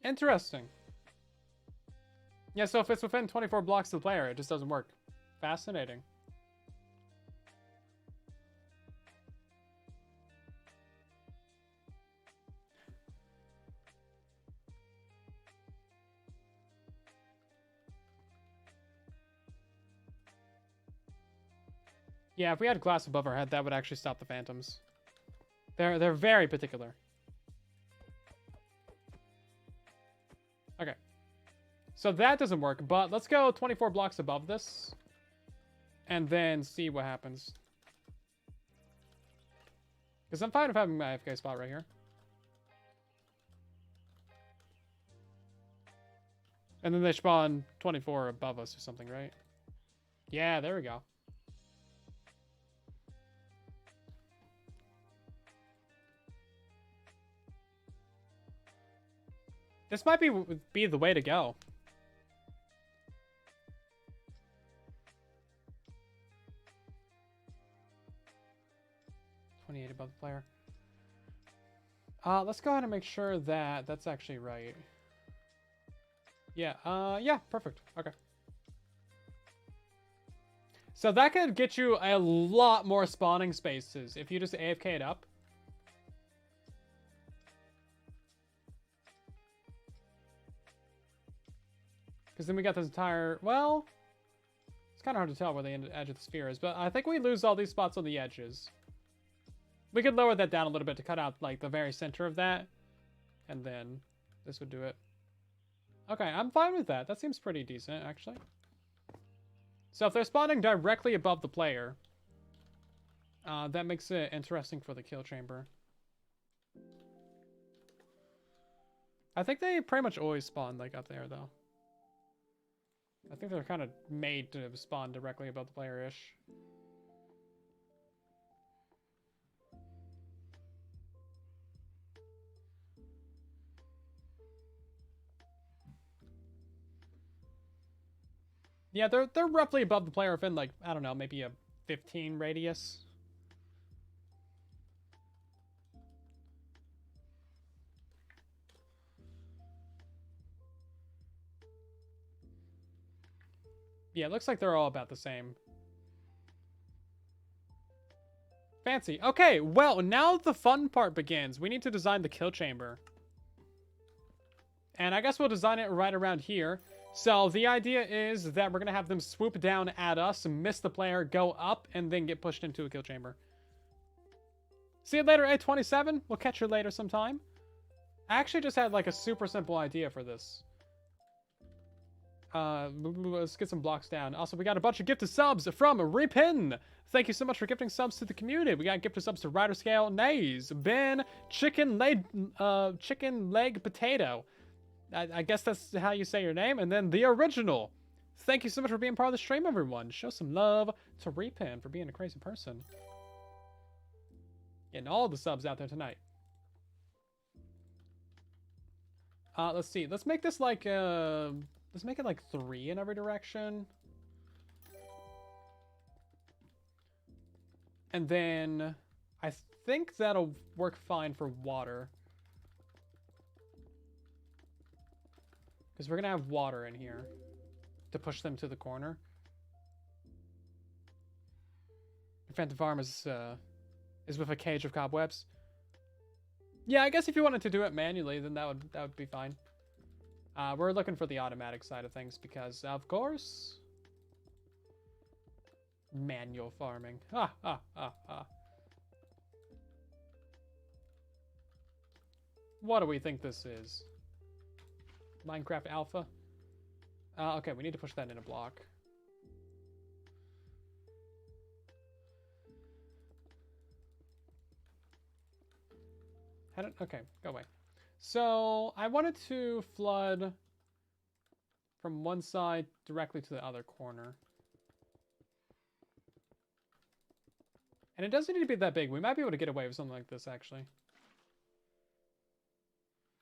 Interesting. Yeah, so if it's within 24 blocks of the player, it just doesn't work. Fascinating. Yeah, if we had glass above our head, that would actually stop the phantoms. They're very particular. Okay. So that doesn't work, but let's go 24 blocks above this. And then see what happens. Because I'm fine with having my AFK spot right here. And then they spawn 24 above us or something, right? Yeah, there we go. This might be the way to go. $28 above the player. Let's go ahead and make sure that that's actually right. Yeah, yeah, perfect. Okay. So that could get you a lot more spawning spaces if you just AFK it up. Because then we got this entire, well, it's kind of hard to tell where the edge of the sphere is, but I think we lose all these spots on the edges. We could lower that down a little bit to cut out, like, the very center of that. And then this would do it. Okay, I'm fine with that. That seems pretty decent, actually. So if they're spawning directly above the player, that makes it interesting for the kill chamber. I think they pretty much always spawn, like, up there, though. I think they're kind of made to spawn directly above the player-ish. Yeah, they're roughly above the player within, like, I don't know, maybe a 15 radius. Yeah, it looks like they're all about the same. Fancy. Okay, well, now the fun part begins. We need to design the kill chamber. And I guess we'll design it right around here. So the idea is that we're going to have them swoop down at us, miss the player, go up, and then get pushed into a kill chamber. See you later, A27. We'll catch you later sometime. I actually just had, like, a super simple idea for this. Let's get some blocks down. Also, we got a bunch of gifted subs from Repin. Thank you so much for gifting subs to the community. We got gifted subs to Rider Scale, Nays, Ben, Chicken Leg Potato. I guess that's how you say your name. And then the original. Thank you so much for being part of the stream, everyone. Show some love to Repin for being a crazy person. Getting all the subs out there tonight. Let's see. Let's make this like let's make it like 3 in every direction. And then I think that'll work fine for water. Because we're going to have water in here to push them to the corner. Phantom Farm is with a cage of cobwebs. Yeah, I guess if you wanted to do it manually, then that would be fine. We're looking for the automatic side of things because, of course, manual farming. Ha, ha, ha, ha. What do we think this is? Minecraft Alpha? Okay, we need to push that in a block. Okay, go away. So, I wanted to flood from one side directly to the other corner. And it doesn't need to be that big. We might be able to get away with something like this, actually.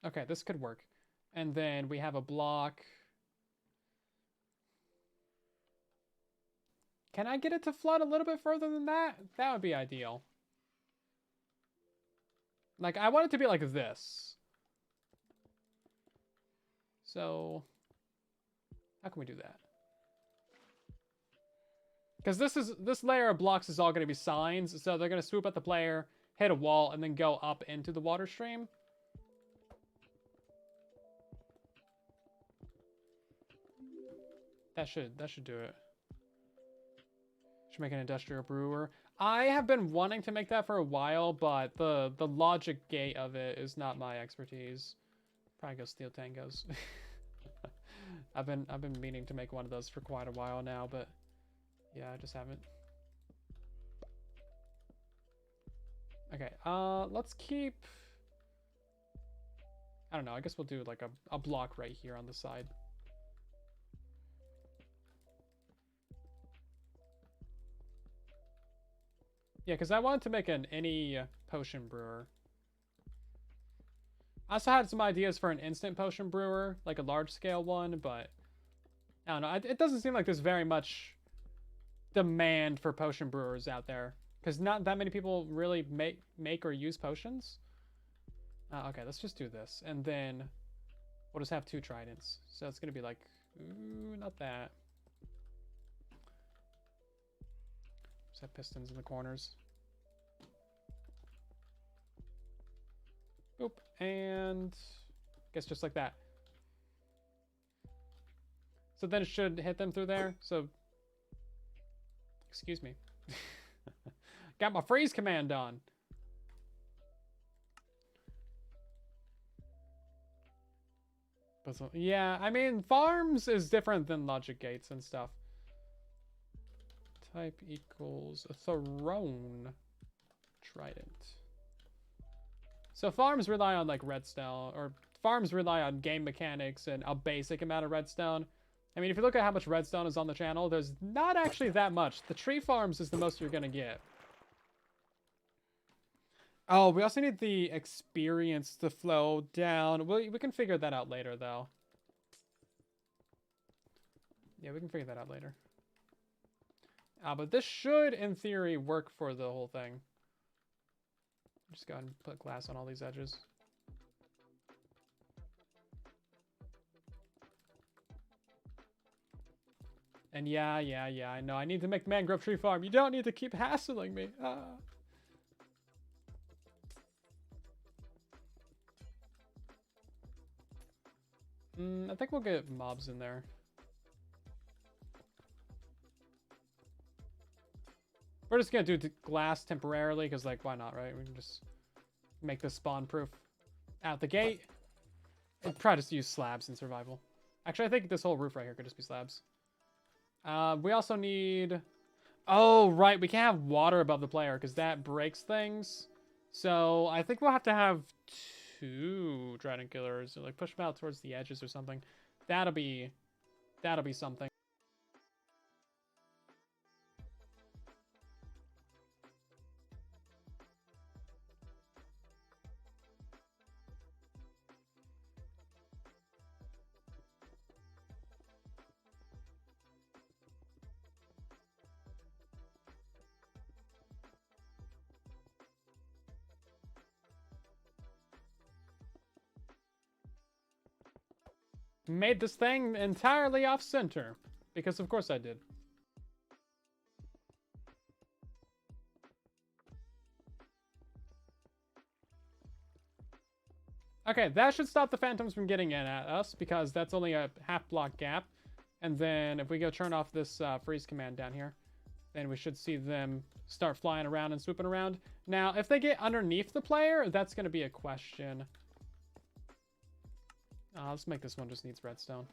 Okay, this could work. And then we have a block. Can I get it to flood a little bit further than that? That would be ideal. Like, I want it to be like this. So, how can we do that? Because this layer of blocks is all going to be signs, so they're going to swoop at the player, hit a wall, and then go up into the water stream. That should do it. Should make an industrial brewer. I have been wanting to make that for a while, but the logic gate of it is not my expertise. Probably go steal tangos. I've been meaning to make one of those for quite a while now, but yeah, I just haven't. Okay, let's keep, I don't know, I guess we'll do like a block right here on the side. Yeah, because I wanted to make any potion brewer. I also had some ideas for an instant potion brewer, like a large scale one, but I don't know. It doesn't seem like there's very much demand for potion brewers out there, because not that many people really make or use potions. Okay, let's just do this, and then we'll just have 2 tridents. So it's gonna be like, ooh, not that. Just have pistons in the corners. Boop, and I guess just like that. So then it should hit them through there. So, excuse me. Got my freeze command on. But so, yeah, I mean, farms is different than logic gates and stuff. Type equals a throne trident. So farms rely on like redstone, or farms rely on game mechanics and a basic amount of redstone. I mean, if you look at how much redstone is on the channel, there's not actually that much. The tree farms is the most you're gonna get. Oh, we also need the experience to flow down. We can figure that out later, though. Yeah, we can figure that out later. But this should, in theory, work for the whole thing. Just go ahead and put glass on all these edges. And yeah, I know. I need to make mangrove tree farm. You don't need to keep hassling me. I think we'll get mobs in there. We're just gonna do glass temporarily, because, like, why not, right? We can just make this spawn-proof out the gate. And probably just use slabs in survival. Actually, I think this whole roof right here could just be slabs. We also need... Oh, right, we can't have water above the player, because that breaks things. So, I think we'll have to have 2 Trident Killers, or, like, push them out towards the edges or something. That'll be something. Made this thing entirely off center, because of course I did. Okay, that should stop the phantoms from getting in at us, because that's only a half block gap. And then if we go turn off this freeze command down here, then we should see them start flying around and swooping around. Now, if they get underneath the player, that's going to be a question. Let's make this one just needs redstone.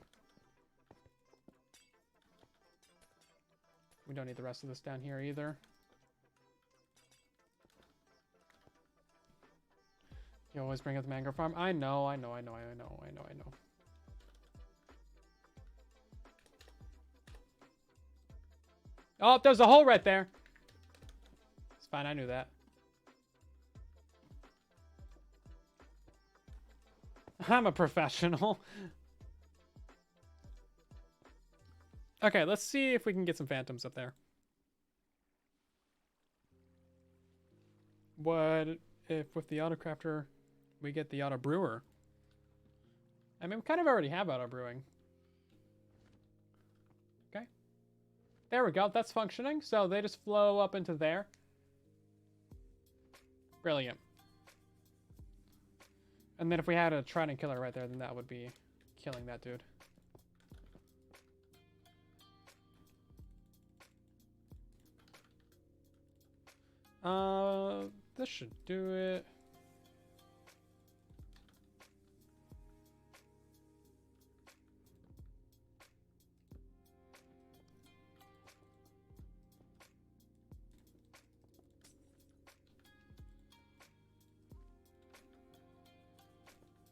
We don't need the rest of this down here either. You always bring up the mangrove farm. I know. Oh, there's a hole right there. It's fine, I knew that. I'm a professional. Okay, let's see if we can get some phantoms up there. What if with the autocrafter we get the auto brewer? I mean, we kind of already have auto brewing. Okay. There we go. That's functioning. So they just flow up into there. Brilliant. And then if we had a trident killer right there, then that would be killing that dude. This should do it.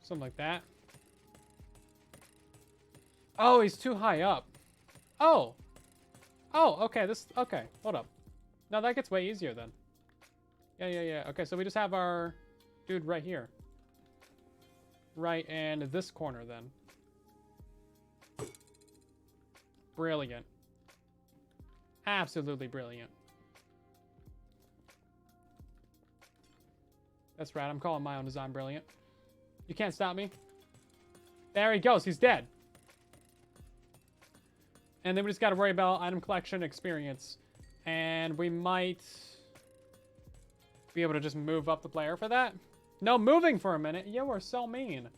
Something like that. Oh, he's too high up. Oh. Oh, okay. Okay. Hold up. No, that gets way easier then. Yeah. Okay, so we just have our dude right here. Right in this corner then. Brilliant. Absolutely brilliant. That's right. I'm calling my own design brilliant. You can't stop me. There he goes. He's dead. And then we just got to worry about item collection experience. And we might be able to just move up the player for that. No moving for a minute. You are so mean.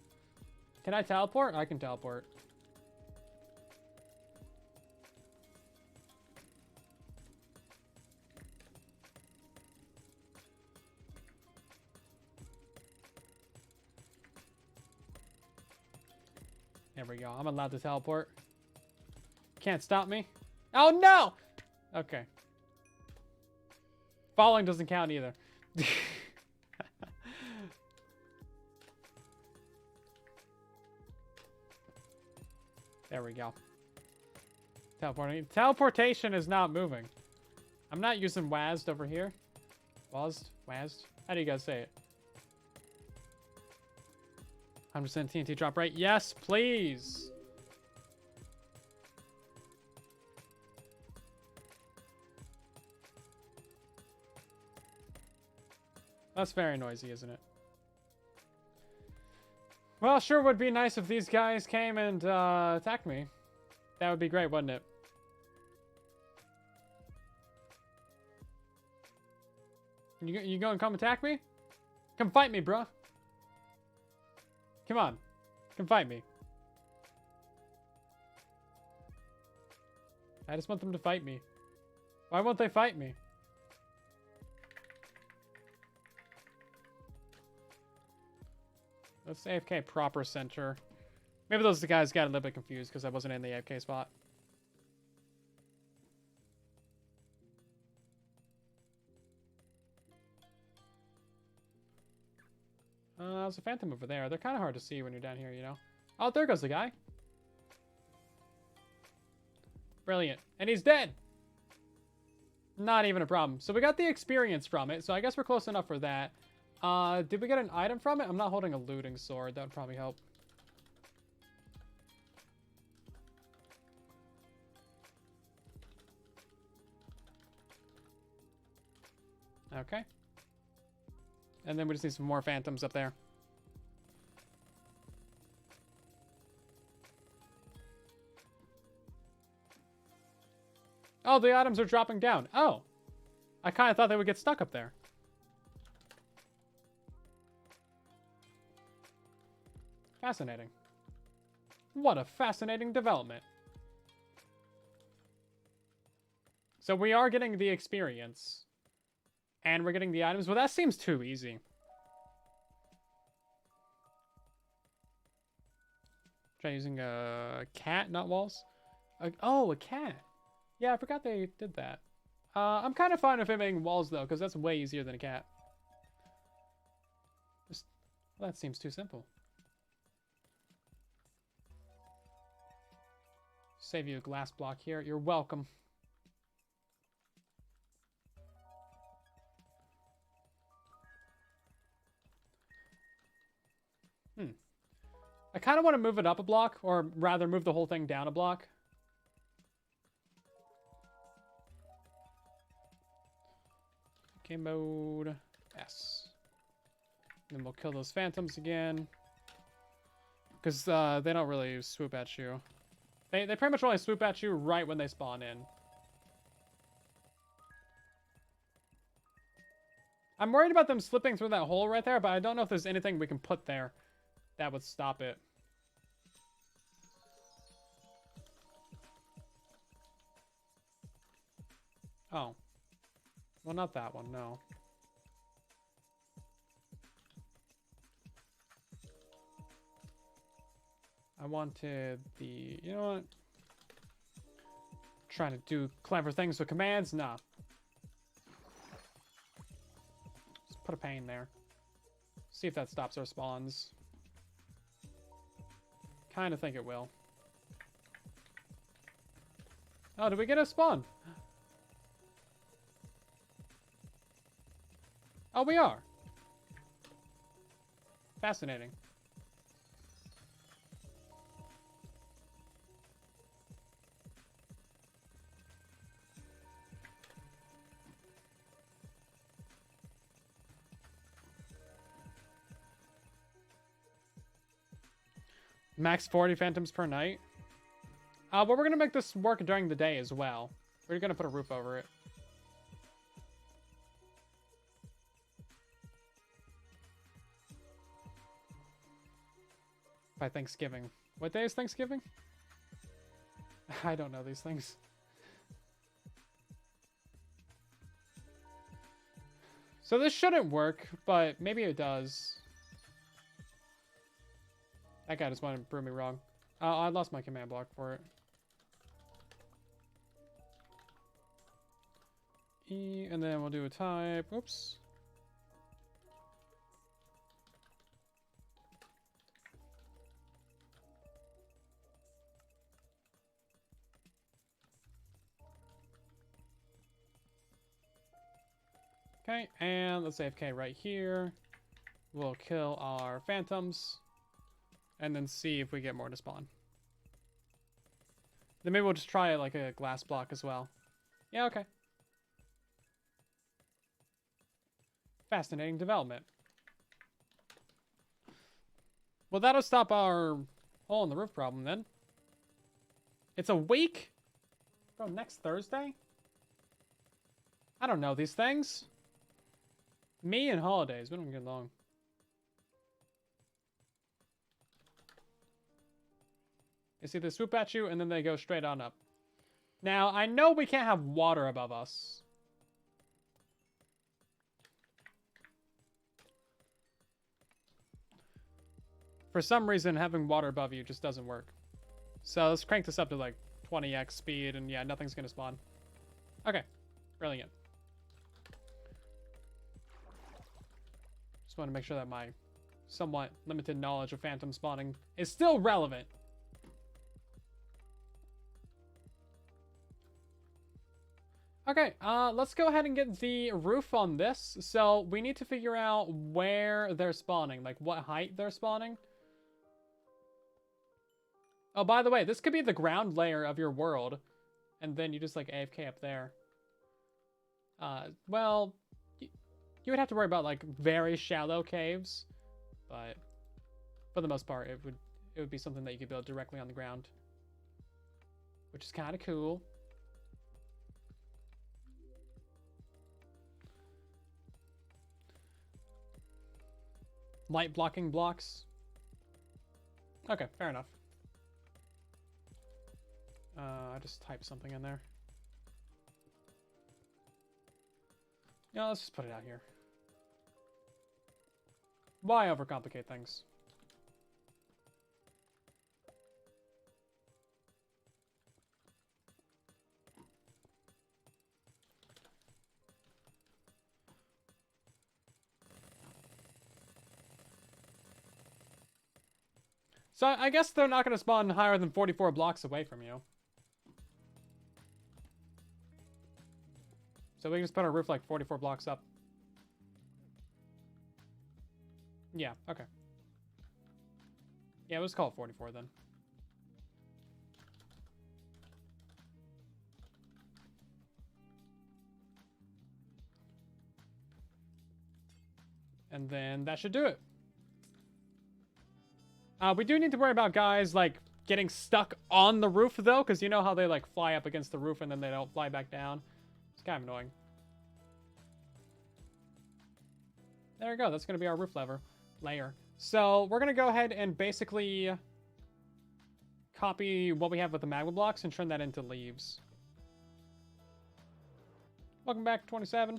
Can I teleport? I can teleport. There we go. I'm allowed to teleport. Can't stop me. Oh, no! Okay. Falling doesn't count either. There we go. Teleporting. Teleportation is not moving. I'm not using WASD over here. WASD? WASD? How do you guys say it? 100% TNT drop rate. Yes, please. That's very noisy, isn't it? Well, sure would be nice if these guys came and attacked me. That would be great, wouldn't it? You gonna come attack me? Come fight me, bruh. Come on. Come fight me. I just want them to fight me. Why won't they fight me? Let's AFK proper center. Maybe those guys got a little bit confused because I wasn't in the AFK spot. There's a phantom over there. They're kind of hard to see when you're down here, you know? Oh, there goes the guy. Brilliant. And he's dead. Not even a problem. So we got the experience from it, so I guess we're close enough for that. Did we get an item from it? I'm not holding a looting sword. That would probably help. Okay. And then we just need some more phantoms up there. Oh, the items are dropping down. Oh. I kind of thought they would get stuck up there. Fascinating. What a fascinating development. So we are getting the experience. And we're getting the items. Well, that seems too easy. Try using a cat, not walls. Oh, a cat. Yeah, I forgot they did that. I'm kind of fine with it making walls, though, because that's way easier than a cat. Just, well, that seems too simple. Save you a glass block here. You're welcome. I kind of want to move it up a block, or rather move the whole thing down a block. Okay, mode S. Then we'll kill those phantoms again. Because they don't really swoop at you. They pretty much only swoop at you right when they spawn in. I'm worried about them slipping through that hole right there, but I don't know if there's anything we can put there that would stop it. Oh. Well, not that one, no. I wanted the... You know what? Trying to do clever things with commands? Nah. Just put a pane there. See if that stops our spawns. Kind of think it will. Oh, did we get a spawn? Oh, we are. Fascinating. Max 40 phantoms per night. But we're gonna make this work during the day as well. We're gonna put a roof over it. By Thanksgiving. What day is Thanksgiving? I don't know these things. So this shouldn't work, but maybe it does. That guy just wanted to prove me wrong. I lost my command block for it. E, and then we'll do a type. Oops. Okay, and let's AFK right here. We'll kill our phantoms. And then see if we get more to spawn. Then maybe we'll just try like a glass block as well. Yeah, okay. Fascinating development. Well, that'll stop our hole in the roof problem then. It's a week from next Thursday? I don't know these things. Me and holidays, we don't get along. You see, they swoop at you, and then they go straight on up. Now, I know we can't have water above us. For some reason, having water above you just doesn't work. So let's crank this up to like 20x speed, and yeah, nothing's gonna spawn. Okay, brilliant. Just want to make sure that my somewhat limited knowledge of phantom spawning is still relevant. Okay, let's go ahead and get the roof on this. So we need to figure out where they're spawning, like what height they're spawning. Oh, by the way, this could be the ground layer of your world, and then you just like AFK up there. Well, you would have to worry about like very shallow caves, but for the most part, it would be something that you could build directly on the ground, which is kind of cool. Light blocking blocks. Okay, fair enough. I just typed something in there. Yeah, let's just put it out here. Why overcomplicate things? So I guess they're not going to spawn higher than 44 blocks away from you. So we can just put our roof like 44 blocks up. Yeah, okay. Yeah, let's call it 44 then. And then that should do it. We do need to worry about guys like getting stuck on the roof though, because you know how they like fly up against the roof and then they don't fly back down. It's kind of annoying. There you go. That's going to be our roof layer. So we're going to go ahead and basically copy what we have with the magma blocks and turn that into leaves. Welcome back, 27.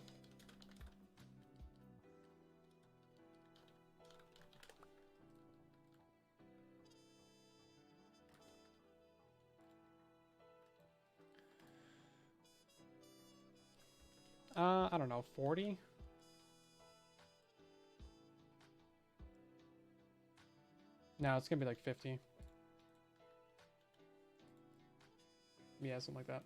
I don't know, 40? No, it's gonna be like 50. Yeah, something like that.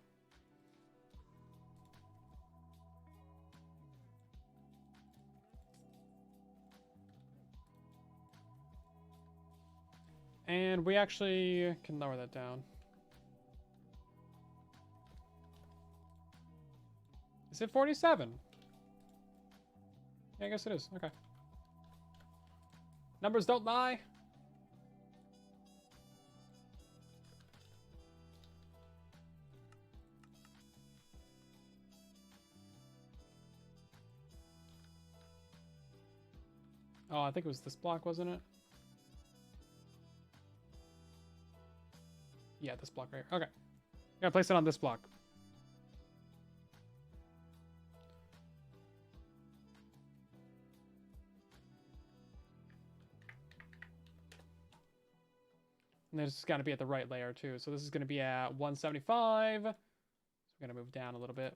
And we actually can lower that down. Is it 47? Yeah, I guess it is. Okay. Numbers don't lie. Oh, I think it was this block, wasn't it? Yeah, this block right here. Okay. Gotta place it on this block. And this has got to be at the right layer too. So this is going to be at 175. So we're going to move down a little bit.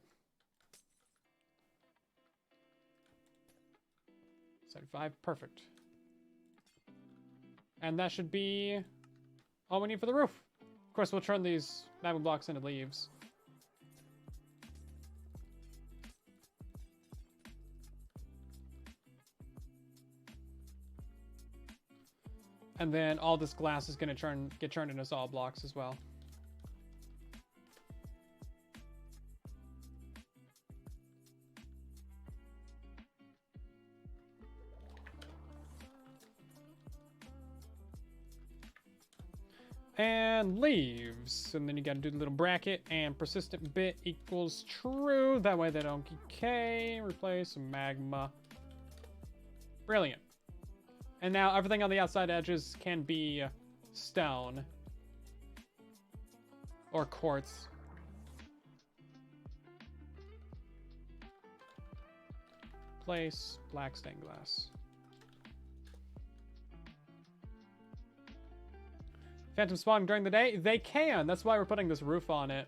75, perfect. And that should be all we need for the roof. Of course, we'll turn these magma blocks into leaves. And then all this glass is going to get turned into solid blocks as well. And leaves. And then you got to do the little bracket and persistent bit equals true. That way they don't decay. Replace magma. Brilliant. And now everything on the outside edges can be stone or quartz. Place black stained glass. Phantom spawn during the day? They can. That's why we're putting this roof on it.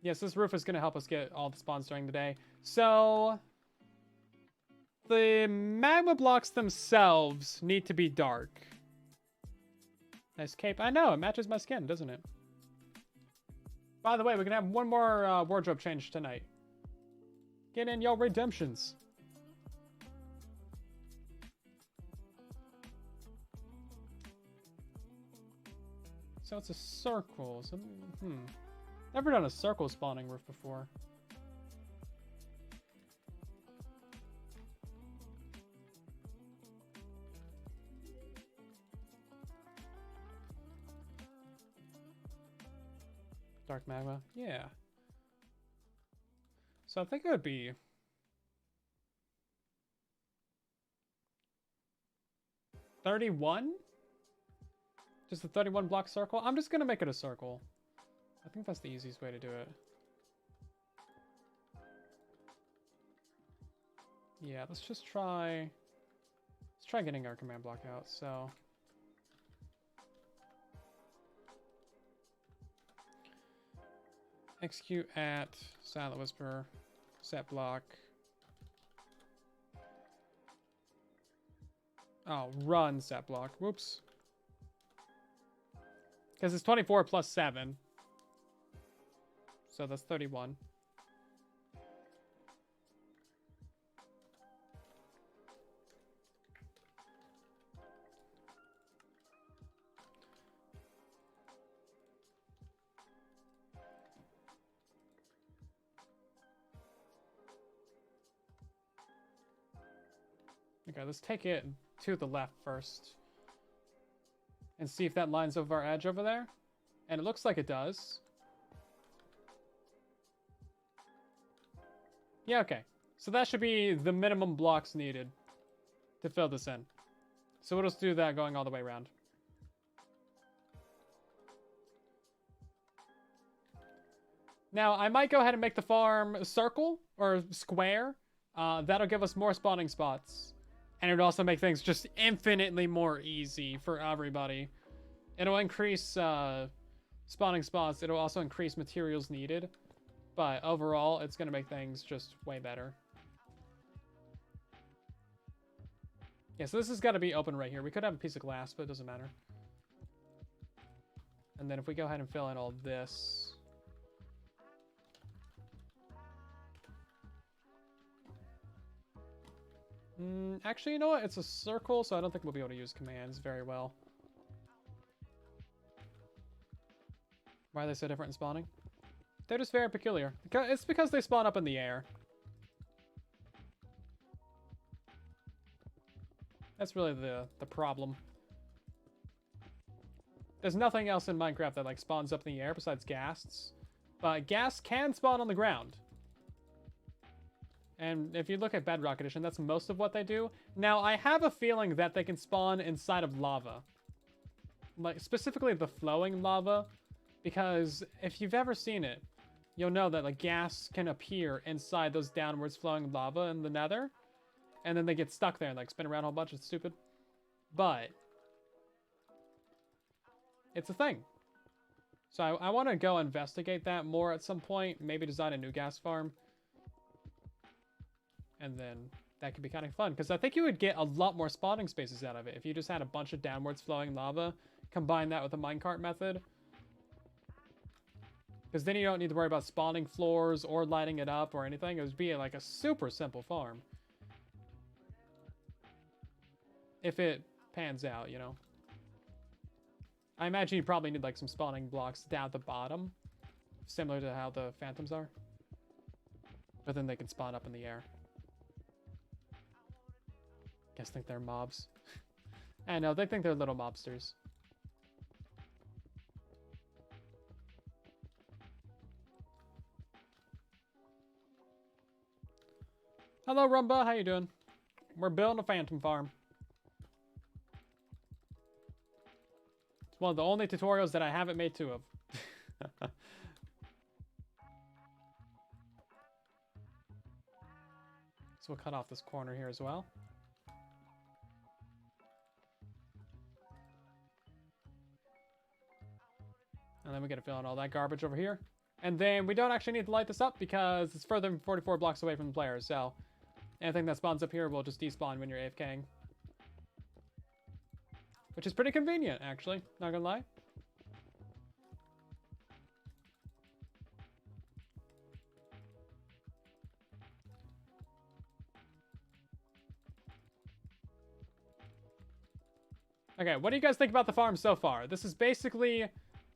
Yes, this roof is going to help us get all the spawns during the day. So the magma blocks themselves need to be dark. Nice cape. I know, it matches my skin, doesn't it? By the way, we can have one more wardrobe change tonight. Get in your redemptions. So it's a circle. So, never done a circle spawning roof before. Dark magma, yeah. So I think it would be 31? Just a 31 block circle? I'm just gonna make it a circle. I think that's the easiest way to do it. Yeah, let's try getting our command block out, so. Execute at Silent Whisper, set block. Oh, run set block. Whoops. Because it's 24 plus 7. So that's 31. Okay, let's take it to the left first. and see if that lines up our edge over there. And it looks like it does. Yeah, okay. So that should be the minimum blocks needed to fill this in. So we'll just do that going all the way around. Now, I might go ahead and make the farm circle or square. That'll give us more spawning spots. And it'll also make things just infinitely more easy for everybody. It'll increase spawning spots. It'll also increase materials needed. But overall, it's going to make things just way better. Yeah, so this has got to be open right here. We could have a piece of glass, but it doesn't matter. And then if we go ahead and fill in all this... actually, you know what? It's a circle, so I don't think we'll be able to use commands very well. Why are they so different in spawning? They're just very peculiar. It's because they spawn up in the air. That's really the problem. There's nothing else in Minecraft that like spawns up in the air besides ghasts. But ghasts can spawn on the ground. And if you look at Bedrock Edition, that's most of what they do. Now, I have a feeling that they can spawn inside of lava. Like, specifically the flowing lava. Because if you've ever seen it, you'll know that like gas can appear inside those downwards flowing lava in the nether. And then they get stuck there and like spin around a whole bunch. It's stupid. But it's a thing. So I want to go investigate that more at some point. Maybe design a new gas farm. And then that could be kind of fun. Because I think you would get a lot more spawning spaces out of it. If you just had a bunch of downwards flowing lava. Combine that with a minecart method. Because then you don't need to worry about spawning floors or lighting it up or anything. It would be like a super simple farm. If it pans out, you know. I imagine you probably need like some spawning blocks down at the bottom. Similar to how the phantoms are. But then they can spawn up in the air. Guess think they're mobs. I know, they think they're little mobsters. Hello, Rumba. How you doing? We're building a phantom farm. It's one of the only tutorials that I haven't made two of. So we'll cut off this corner here as well. And then we gotta fill in all that garbage over here. And then we don't actually need to light this up because it's further than 44 blocks away from the player. So anything that spawns up here will just despawn when you're AFKing. Which is pretty convenient, actually. Not gonna lie. Okay, what do you guys think about the farm so far? This is basically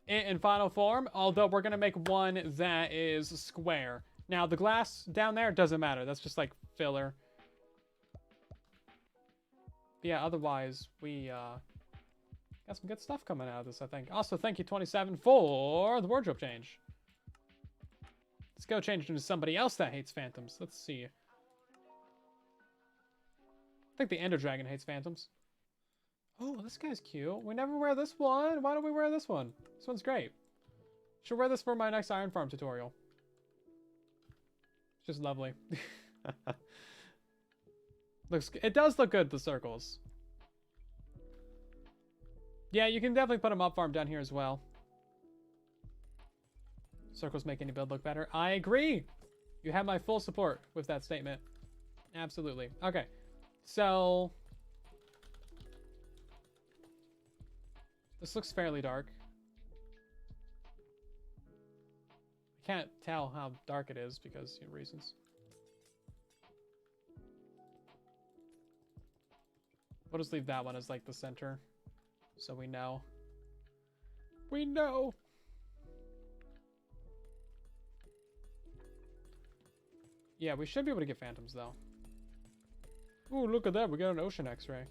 it in final form, although we're going to make one that is square. Now, the glass down there doesn't matter. That's just like filler. But yeah, otherwise, we got some good stuff coming out of this, I think. Also, thank you, 27, for the wardrobe change. Let's go change into somebody else that hates phantoms. Let's see. I think the Ender Dragon hates phantoms. Oh, this guy's cute. We never wear this one. Why don't we wear this one? This one's great. Should wear this for my next Iron Farm tutorial. It's just lovely. It does look good, the circles. Yeah, you can definitely put a mob farm down here as well. Circles make any build look better. I agree. You have my full support with that statement. Absolutely. Okay. So this looks fairly dark. I can't tell how dark it is because of reasons. We'll just leave that one as like the center. So we know. We know! Yeah, we should be able to get phantoms though. Ooh, look at that. We got an ocean x-ray.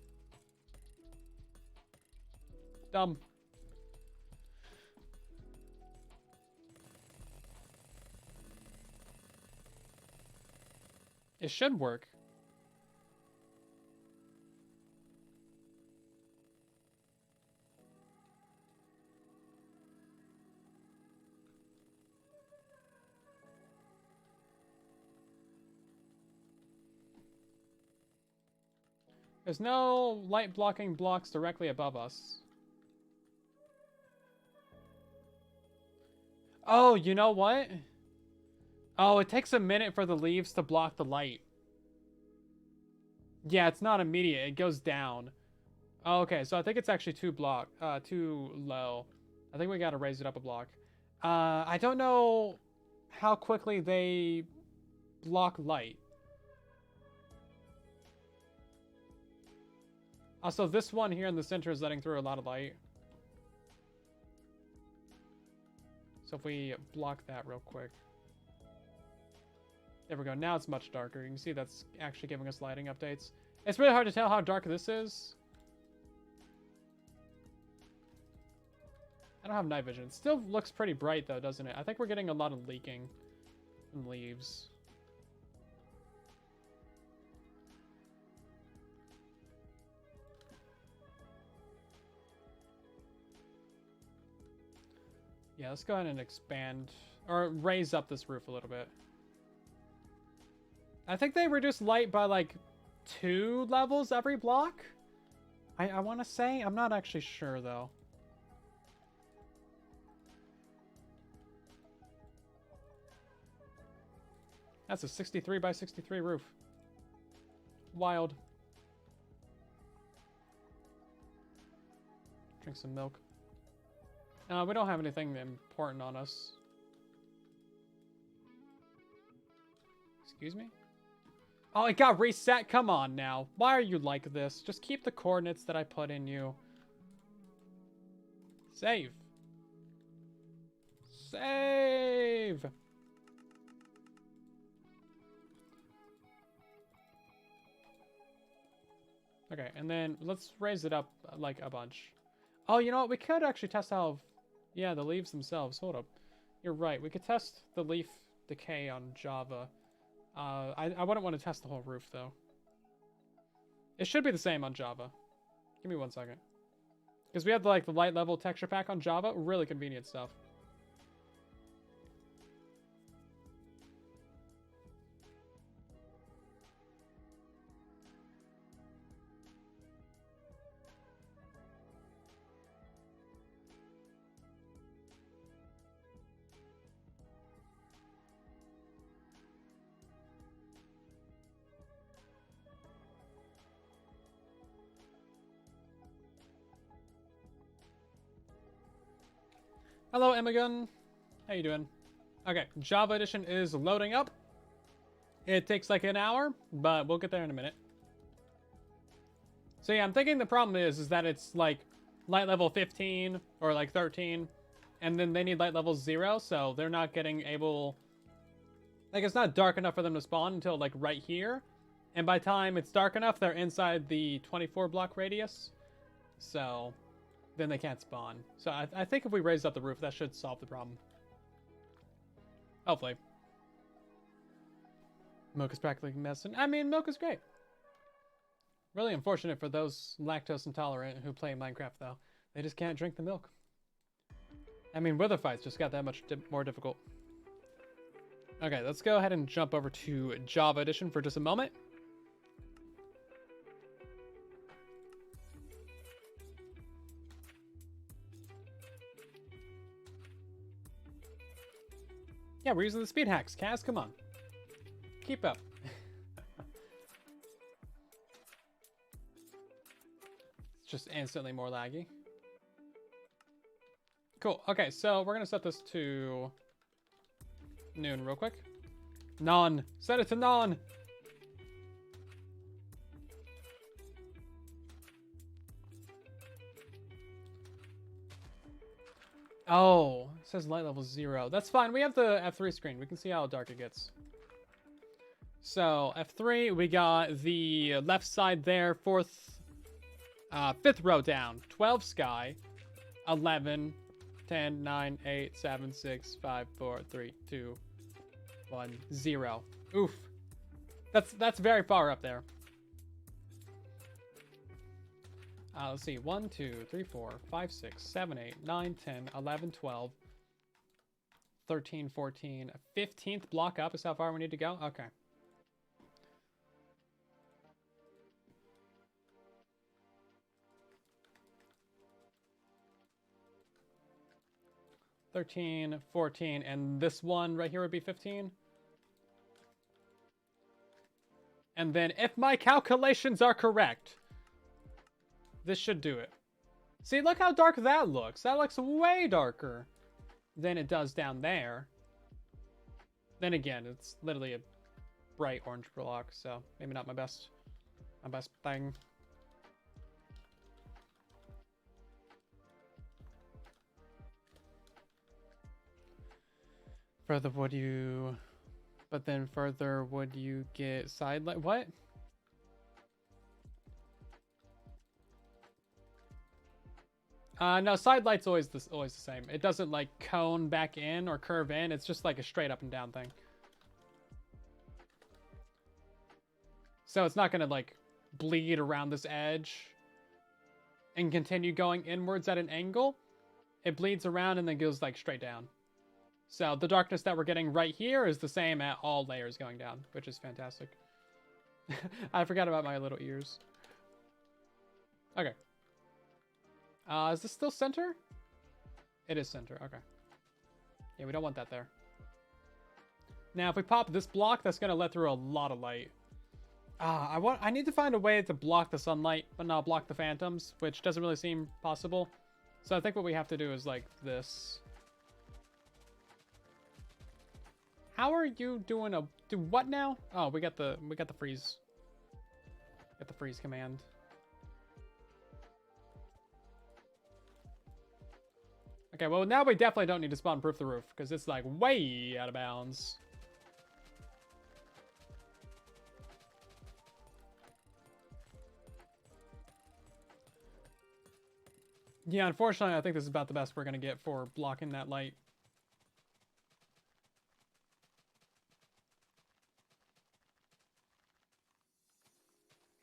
Dumb. It should work. There's no light blocking blocks directly above us. Oh, you know what? Oh, it takes a minute for the leaves to block the light. Yeah, it's not immediate. It goes down. Oh, okay, so I think it's actually too low. I think we gotta raise it up a block. I don't know how quickly they block light. Also, this one here in the center is letting through a lot of light. So if we block that real quick. There we go. Now it's much darker. You can see that's actually giving us lighting updates. It's really hard to tell how dark this is. I don't have night vision. It still looks pretty bright though, doesn't it? I think we're getting a lot of leaking from leaves. Yeah, let's go ahead and expand or raise up this roof a little bit. I think they reduce light by like 2 levels every block. I want to say. I'm not actually sure though. That's a 63 by 63 roof. Wild. Drink some milk. We don't have anything important on us. Excuse me? Oh, it got reset? Come on now. Why are you like this? Just keep the coordinates that I put in you. Save. Save! Okay, and then let's raise it up like a bunch. Oh, you know what? We could actually test how... Yeah, the leaves themselves. Hold up. You're right. We could test the leaf decay on Java. I wouldn't want to test the whole roof, though. It should be the same on Java. Give me 1 second. Because we have, like, the light level texture pack on Java. Really convenient stuff. Hello, Imogun. How you doing? Okay, Java Edition is loading up. It takes like an hour, but we'll get there in a minute. So yeah, I'm thinking the problem is that it's like light level 15 or like 13, and then they need light level 0, so they're not getting able... Like, it's not dark enough for them to spawn until like right here. And by the time it's dark enough, they're inside the 24 block radius. So... then they can't spawn. So I think if we raise up the roof, that should solve the problem. Hopefully. Milk is practically medicine. I mean, milk is great. Really unfortunate for those lactose intolerant who play Minecraft, though. They just can't drink the milk. I mean, Wither fights just got that much more difficult. Okay, let's go ahead and jump over to Java Edition for just a moment. Yeah, we're using the speed hacks. Kaz, come on. Keep up. It's just instantly more laggy. Cool. Okay, so we're going to set this to noon real quick. None. Set it to none. Oh, it says light level 0. That's fine. We have the F3 screen. We can see how dark it gets. So, F3, we got the left side there, fifth row down. 12 sky, 11, 10, 9, 8, 7, 6, 5, 4, 3, 2, 1, 0. Oof. That's very far up there. Let's see. 1, 2, 3, 4, 5, 6, 7, 8, 9, 10, 11, 12, 13, 14. 15th block up is how far we need to go? Okay. $13, 14, and this one right here would be 15. And then if my calculations are correct, this should do it. See, look how dark that looks. That looks way darker than it does down there. Then again, it's literally a bright orange block, so maybe not my best thing. Further would you... But then further would you get side light? What? No, side light's always the same. It doesn't like cone back in or curve in. It's just like a straight up and down thing. So it's not gonna like bleed around this edge and continue going inwards at an angle. It bleeds around and then goes like straight down. So the darkness that we're getting right here is the same at all layers going down, which is fantastic. I forgot about my little ears. Okay. Is this still center? It is center, okay. Yeah, we don't want that there. Now, if we pop this block, that's gonna let through a lot of light. I need to find a way to block the sunlight, but not block the phantoms, which doesn't really seem possible. So I think what we have to do is like this. How are you doing do what now? Oh, we got the freeze. Got the freeze command. Okay, well now we definitely don't need to spawn proof the roof because it's like way out of bounds. Yeah, unfortunately, I think this is about the best we're gonna get for blocking that light.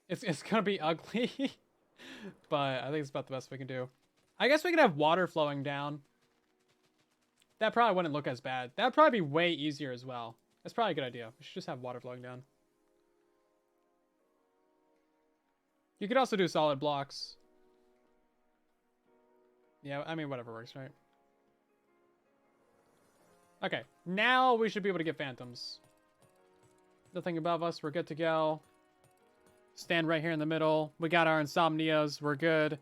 It's gonna be ugly, but I think it's about the best we can do. I guess we could have water flowing down. That probably wouldn't look as bad. That'd probably be way easier as well. That's probably a good idea. We should just have water flowing down. You could also do solid blocks. Yeah, I mean, whatever works, right? Okay, now we should be able to get phantoms. Nothing above us. We're good to go. Stand right here in the middle. We got our insomnias. We're good.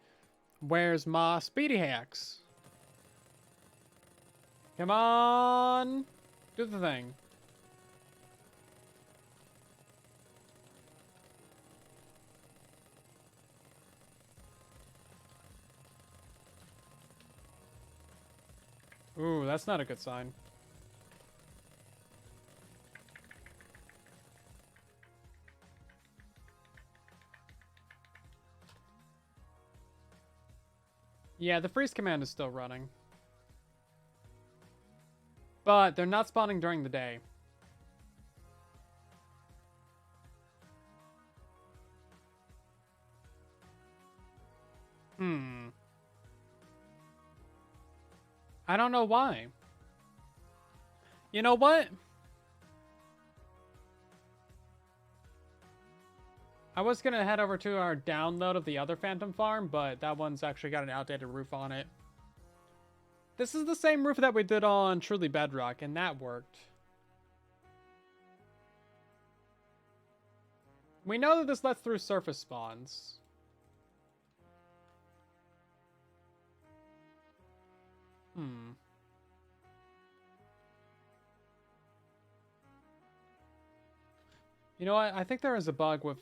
Where's my speedy hacks? Come on. Do the thing. Ooh, that's not a good sign. Yeah, the freeze command is still running. But they're not spawning during the day. I don't know why. You know what? I was going to head over to our download of the other Phantom Farm, but that one's actually got an outdated roof on it. This is the same roof that we did on Truly Bedrock, and that worked. We know that this lets through surface spawns. You know what? I think there is a bug with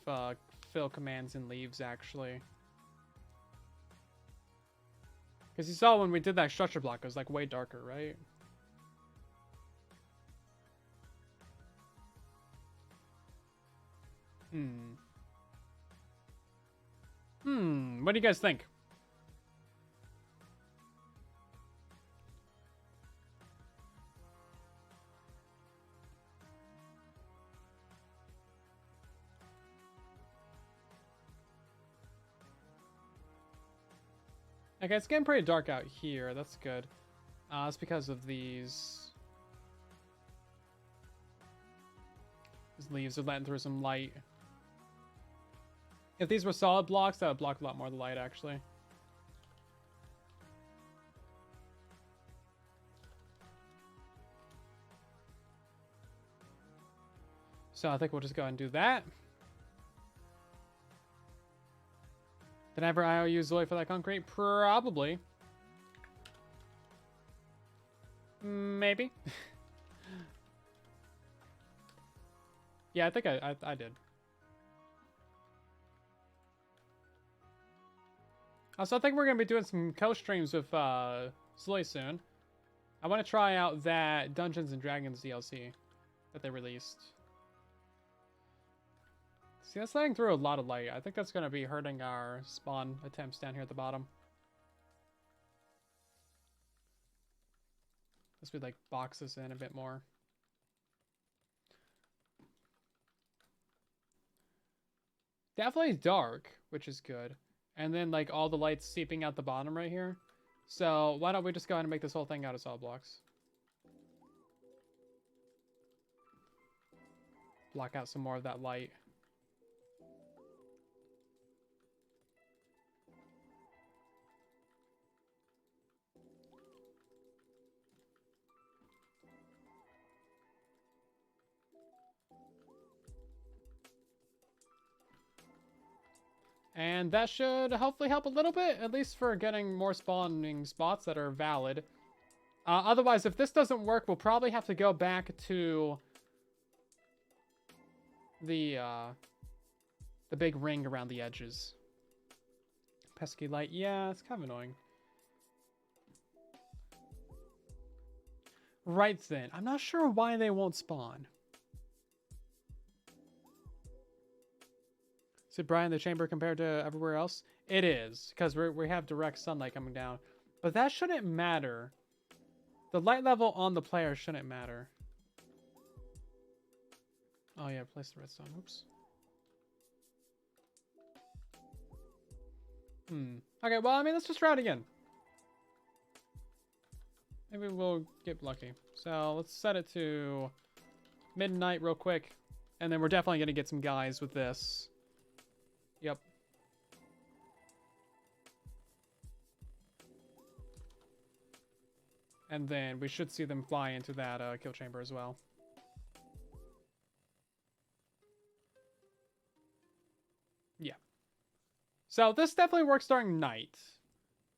fill commands and leaves, actually. Because you saw when we did that structure block, it was like way darker, right? What do you guys think? Okay, it's getting pretty dark out here. That's good. It's because of these leaves are letting through some light. If these were solid blocks, that would block a lot more of the light, actually. So I think we'll just go ahead and do that. Did I ever IOU Zoe for that concrete? Probably. Maybe. Yeah, I think I did. Also, I think we're going to be doing some co-streams with Zoe soon. I want to try out that Dungeons and Dragons DLC that they released. See, that's letting through a lot of light. I think that's going to be hurting our spawn attempts down here at the bottom. Unless we, like, box this in a bit more. Definitely dark, which is good. And then, like, all the lights seeping out the bottom right here. So, why don't we just go ahead and make this whole thing out of solid blocks? Block out some more of that light. And that should hopefully help a little bit, at least for getting more spawning spots that are valid. Otherwise, if this doesn't work, we'll probably have to go back to the big ring around the edges. Pesky light, yeah, it's kind of annoying. Right then, I'm not sure why they won't spawn. Is it bright in the chamber compared to everywhere else? It is, because we have direct sunlight coming down. But that shouldn't matter. The light level on the player shouldn't matter. Oh yeah, place the redstone. Oops. Okay, well, I mean, let's just try it again. Maybe we'll get lucky. So let's set it to midnight real quick. And then we're definitely going to get some guys with this. Yep. And then we should see them fly into that kill chamber as well. Yeah. So this definitely works during night.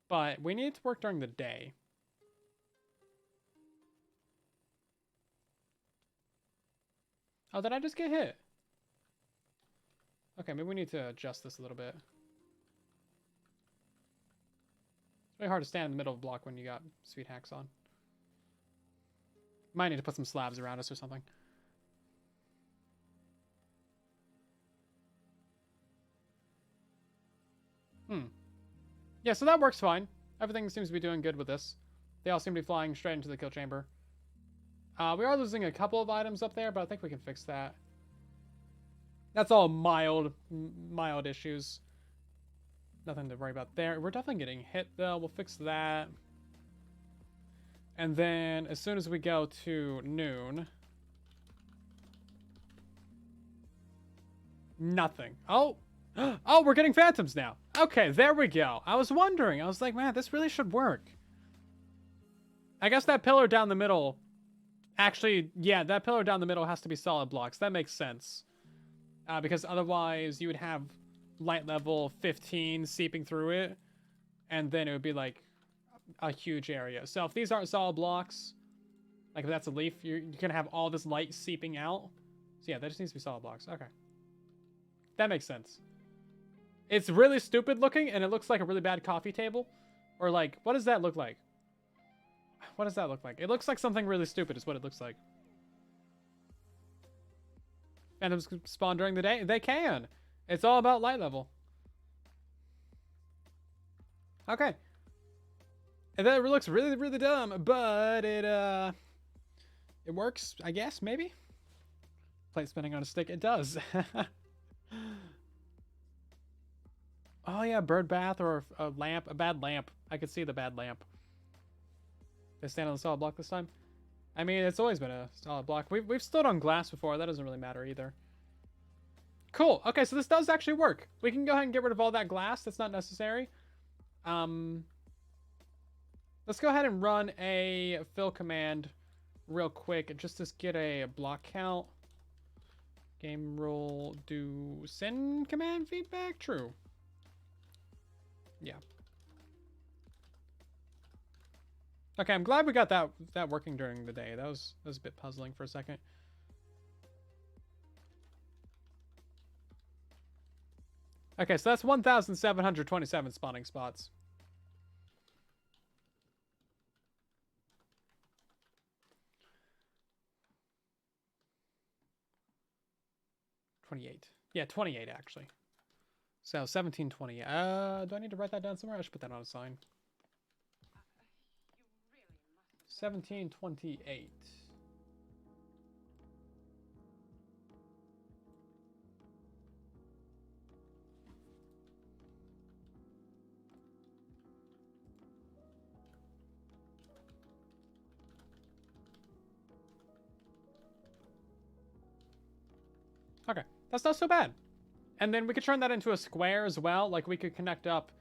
But we need it to work during the day. Oh, did I just get hit? Okay, maybe we need to adjust this a little bit. It's really hard to stand in the middle of a block when you got sweet hacks on. Might need to put some slabs around us or something. Yeah, so that works fine. Everything seems to be doing good with this. They all seem to be flying straight into the kill chamber. We are losing a couple of items up there, but I think we can fix that. That's all mild issues. Nothing to worry about there. We're definitely getting hit, though. We'll fix that. And then, as soon as we go to noon... Nothing. Oh! Oh, we're getting phantoms now. Okay, there we go. I was wondering. I was like, man, this really should work. I guess that pillar down the middle... Actually, yeah, that pillar down the middle has to be solid blocks. That makes sense. Because otherwise you would have light level 15 seeping through it. And then it would be like a huge area. So if these aren't solid blocks, like if that's a leaf, you're going to have all this light seeping out. So yeah, that just needs to be solid blocks. Okay. That makes sense. It's really stupid looking and it looks like a really bad coffee table. Or like, what does that look like? What does that look like? It looks like something really stupid is what it looks like. Phantoms spawn during the day? They can. It's all about light level. Okay. And that looks really, really dumb, but it works, I guess, maybe? Plate spinning on a stick, it does. Oh yeah, bird bath or a lamp. A bad lamp. I could see the bad lamp. They stand on the solid block this time. I mean, it's always been a solid block. We've stood on glass before. That doesn't really matter either. Cool. Okay, so this does actually work. We can go ahead and get rid of all that glass. That's not necessary. Let's go ahead and run a fill command real quick just to get a block count. Game rule do send command feedback. True. Yeah. Okay, I'm glad we got that working during the day. That was a bit puzzling for a second. Okay, so that's 1,727 spawning spots. Yeah, 28 actually. So 1720. Do I need to write that down somewhere? I should put that on a sign. 1728. Okay, that's not so bad. And then we could turn that into a square as well. Like we could connect up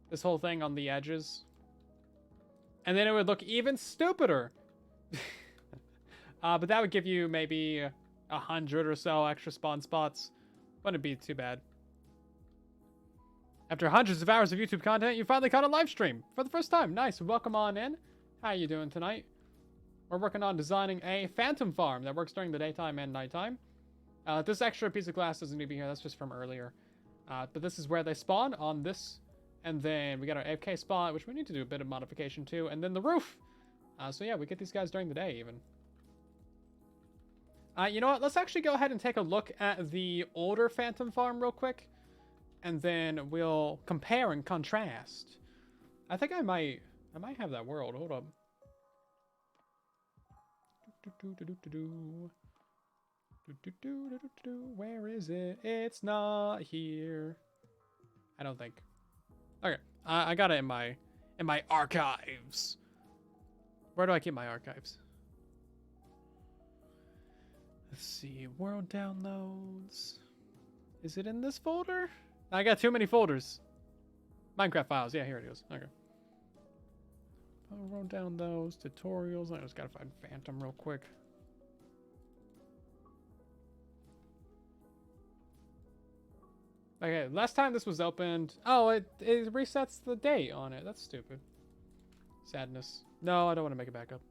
this whole thing on the edges. And then it would look even stupider. But that would give you maybe 100 or so extra spawn spots. Wouldn't be too bad. After hundreds of hours of YouTube content, you finally caught a live stream for the first time. Nice. Welcome on in. How you doing tonight? We're working on designing a phantom farm that works during the daytime and nighttime. This extra piece of glass doesn't need to be here. That's just from earlier. But this is where they spawn on this. And then we got our AFK spot, which we need to do a bit of modification to. And then the roof. So yeah, we get these guys during the day even. You know what? Let's actually go ahead and take a look at the older phantom farm real quick. And then we'll compare and contrast. I think I might have that world. Hold up. Where is it? It's not here. I don't think. Okay, I got it in my archives. Where do I keep my archives? Let's see, world downloads. Is it in this folder? I got too many folders. Minecraft files. Yeah, here it is. Okay. I'll roll down those tutorials. I just gotta find Phantom real quick. Okay, last time this was opened. Oh, it resets the date on it. That's stupid. Sadness. No, I don't want to make it back up.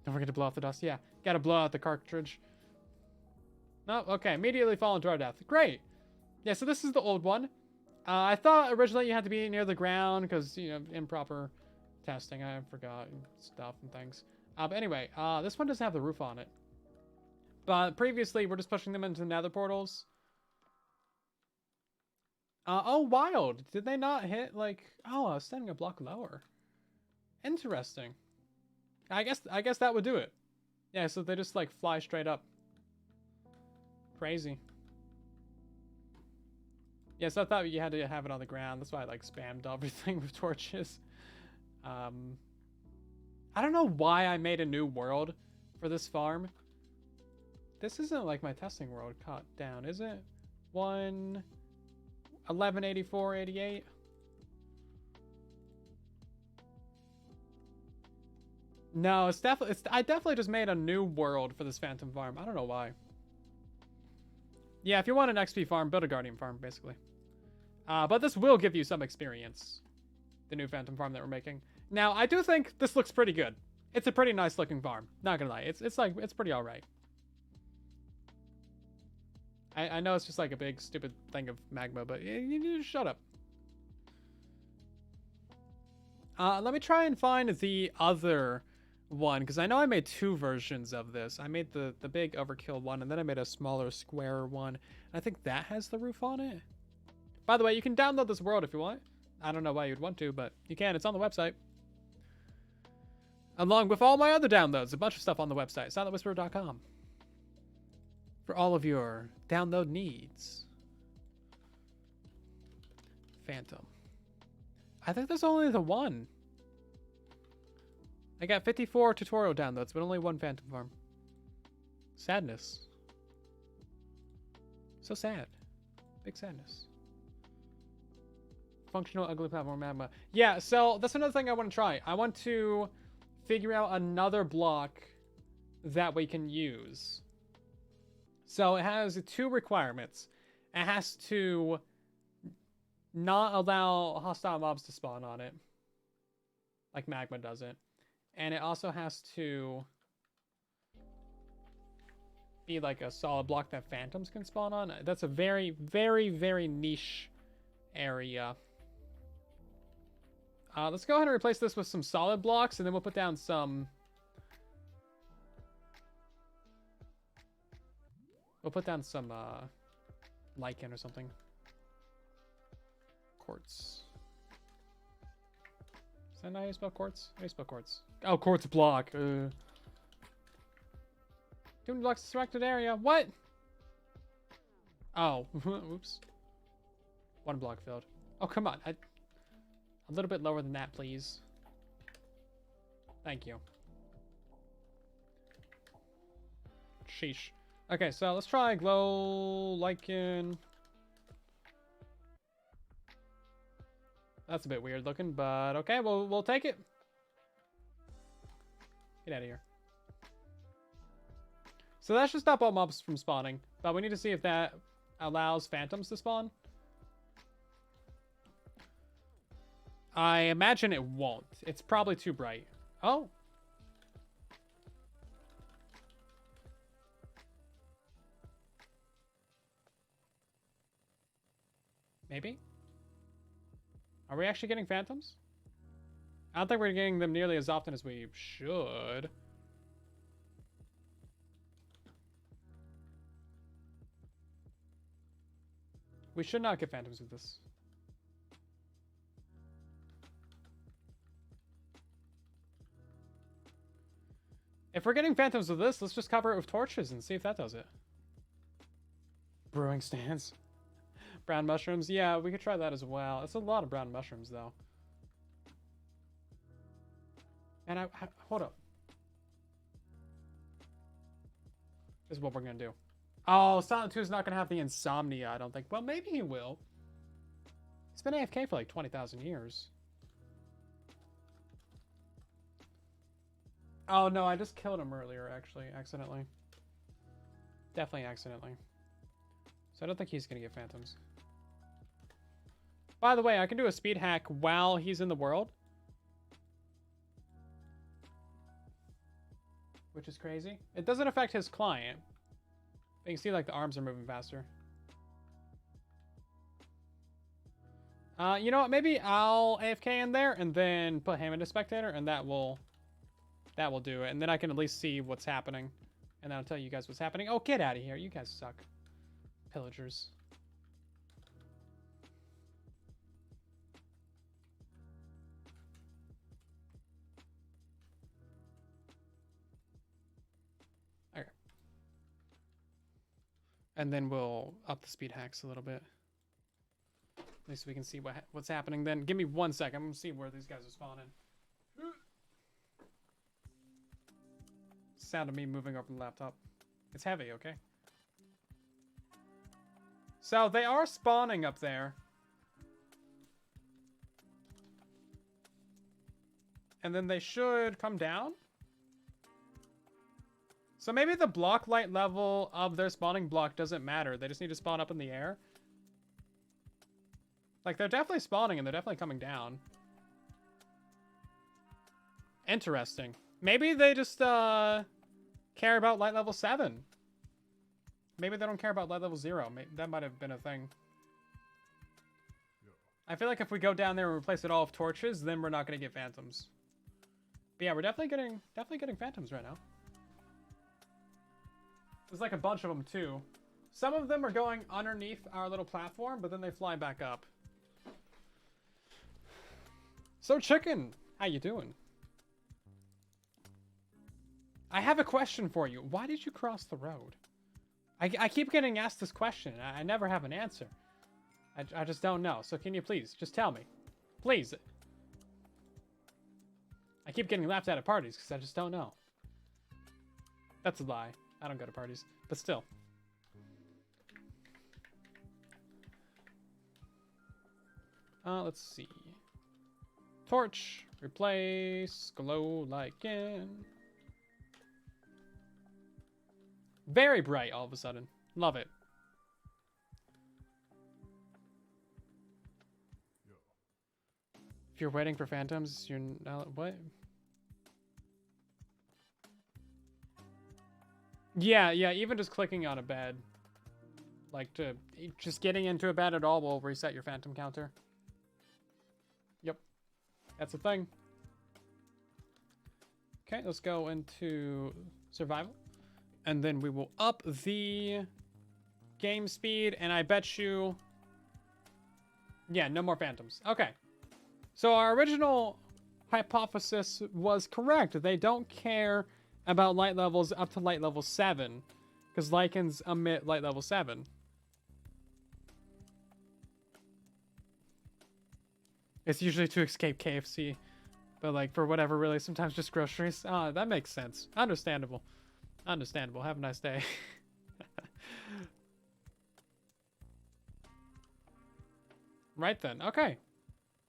Don't forget to blow off the dust. Yeah, gotta blow out the cartridge. No, okay. Immediately fall into our death. Great. Yeah, so this is the old one. I thought originally you had to be near the ground because, you know, improper testing. I forgot stuff and things. But anyway, this one doesn't have the roof on it. But previously, we're just pushing them into the nether portals. Oh, wild. Did they not hit, like... Oh, I was standing a block lower. Interesting. I guess that would do it. Yeah, so they just, like, fly straight up. Crazy. Yeah, so I thought you had to have it on the ground. That's why I, like, spammed everything with torches. I don't know why I made a new world for this farm. This isn't like my testing world cut down, is it? 118488. No, it's definitely. I definitely just made a new world for this phantom farm. I don't know why. Yeah, if you want an XP farm, build a guardian farm, basically. But this will give you some experience. The new phantom farm that we're making. Now, I do think this looks pretty good. It's a pretty nice looking farm. Not gonna lie, it's pretty all right. I know it's just like a big stupid thing of magma, but you shut up. Let me try and find the other one, because I know I made two versions of this. I made the big overkill one, and then I made a smaller square one. I think that has the roof on it. By the way, you can download this world if you want. I don't know why you'd want to, but you can. It's on the website. Along with all my other downloads. A bunch of stuff on the website. silentwhisperer.com. For all of your download needs. Phantom. I think there's only the one. I got 54 tutorial downloads, but only one Phantom farm. Sadness. So sad. Big sadness. Functional ugly platform magma. Yeah, so that's another thing I want to try. I want to figure out another block that we can use. So it has 2 requirements. It has to not allow hostile mobs to spawn on it, like magma doesn't. And it also has to be like a solid block that phantoms can spawn on. That's a very, very, very niche area. Let's go ahead and replace this with some solid blocks, and then we'll put down some... We'll put down some lichen or something. Quartz. Is that not how you spell quartz? How do you spell quartz? Oh, quartz block. 2 blocks selected area. What? Oh, oops. 1 block filled. Oh, come on. A little bit lower than that, please. Thank you. Sheesh. Okay, so let's try glow lichen. That's a bit weird looking, but okay, we'll take it. Get out of here. So that should stop all mobs from spawning, but we need to see if that allows phantoms to spawn. I imagine it won't. It's probably too bright. Oh. Maybe? Are we actually getting phantoms? I don't think we're getting them nearly as often as we should. We should not get phantoms with this. If we're getting phantoms with this, let's just cover it with torches and see if that does it. Brewing stands. Brown mushrooms. Yeah, we could try that as well. It's a lot of brown mushrooms, though. And hold up. This is what we're going to do. Oh, Silent 2 is not going to have the insomnia, I don't think. Well, maybe he will. He's been AFK for like 20,000 years. Oh, no, I just killed him earlier, actually, accidentally. Definitely accidentally. So I don't think he's going to get phantoms. By the way, I can do a speed hack while he's in the world. Which is crazy. It doesn't affect his client. But you can see like the arms are moving faster. You know what? Maybe I'll AFK in there and then put him into spectator, and that will do it. And then I can at least see what's happening. And then I'll tell you guys what's happening. Oh, get out of here. You guys suck. Pillagers. Okay. And then we'll up the speed hacks a little bit. At least we can see what's happening then. Give me 1 second. I'm going to see where these guys are spawning. Sound of me moving over the laptop. It's heavy, okay? So they are spawning up there. And then they should come down. So maybe the block light level of their spawning block doesn't matter. They just need to spawn up in the air. Like, they're definitely spawning and they're definitely coming down. Interesting. Maybe they just care about light level 7. Maybe they don't care about light level 0. That might have been a thing. I feel like if we go down there and replace it all with torches, then we're not going to get phantoms. But yeah, we're definitely getting phantoms right now. There's like a bunch of them too. Some of them are going underneath our little platform, but then they fly back up. So Chicken, how you doing? I have a question for you. Why did you cross the road? I keep getting asked this question. I never have an answer. I just don't know. So can you please just tell me? Please. I keep getting laughed at parties because I just don't know. That's a lie. I don't go to parties. But still. Let's see. Torch. Replace. Glow lichen. Very bright all of a sudden. Love it. If you're waiting for phantoms, you're not... What? Yeah, even just clicking on a bed. Like, just getting into a bed at all will reset your phantom counter. Yep. That's a thing. Okay, let's go into survival. And then we will up the game speed, and I bet you... Yeah, no more phantoms. Okay. So our original hypothesis was correct. They don't care about light levels up to light level 7. Because lichens emit light level 7. It's usually to escape KFC. But like, for whatever, really, sometimes just groceries. Ah, that makes sense. Understandable. Understandable. Have a nice day. Right then. Okay.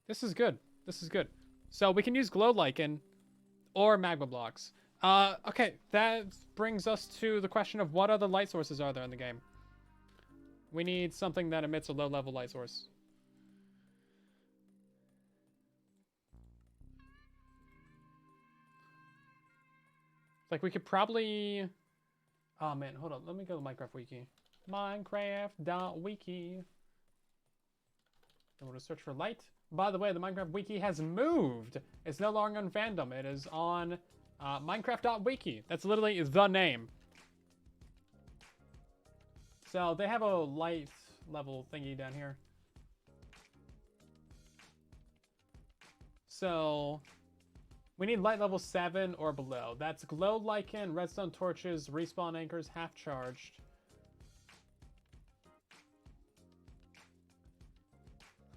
This is good. This is good. So we can use glow lichen or magma blocks. Okay. That brings us to the question of what other light sources are there in the game. We need something that emits a low level light source. Like, we could probably... Oh, man, hold on. Let me go to Minecraft Wiki. Minecraft.wiki. I want to search for light. By the way, the Minecraft Wiki has moved. It's no longer on Fandom. It is on Minecraft.wiki. That's literally the name. So, they have a light level thingy down here. So... We need light level 7 or below. That's glow lichen, redstone torches, respawn anchors, half charged.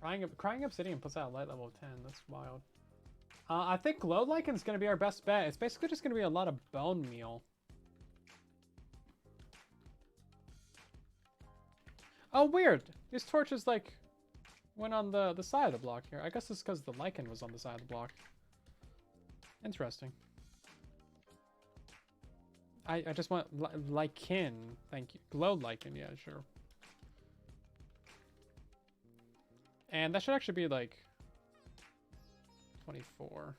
Crying obsidian puts out light level 10. That's wild. I think glow lichen's gonna be our best bet. It's basically just gonna be a lot of bone meal. Oh, weird. These torches like went on the side of the block here. I guess it's because the lichen was on the side of the block. Interesting. I just want lichen. Thank you. Glow lichen. Yeah, sure. And that should actually be like 24.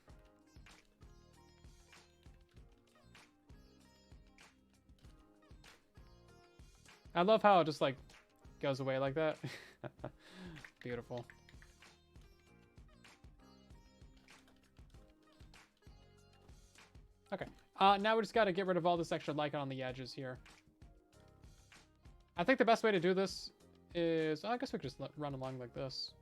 I love how it just like goes away like that. Beautiful. Okay. Now we just got to get rid of all this extra lichen on the edges here. I think the best way to do this is... I guess we could just run along like this.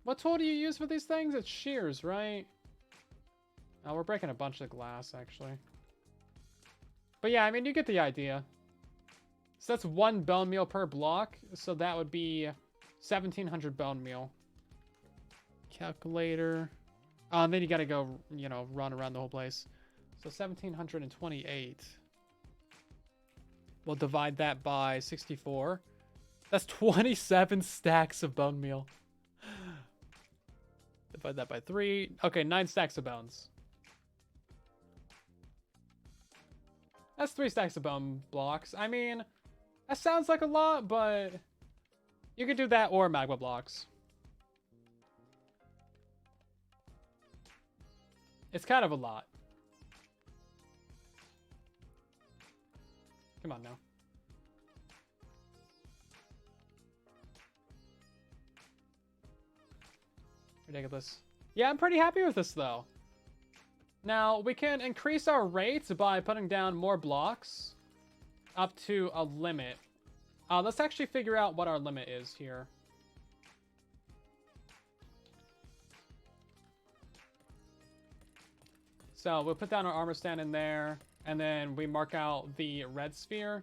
What tool do you use for these things? It's shears, right? Oh, we're breaking a bunch of glass, actually. But yeah, I mean, you get the idea. So that's 1 bone meal per block. So that would be 1,700 bone meal. Calculator... and then you gotta go, you know, run around the whole place. So 1,728. We'll divide that by 64. That's 27 stacks of bone meal. Divide that by 3. Okay, 9 stacks of bones. That's 3 stacks of bone blocks. I mean, that sounds like a lot, but you could do that or magma blocks. It's kind of a lot. Come on now. Ridiculous. Yeah, I'm pretty happy with this, though. Now, we can increase our rates by putting down more blocks up to a limit. Let's actually figure out what our limit is here. So we'll put down our armor stand in there, and then we mark out the red sphere.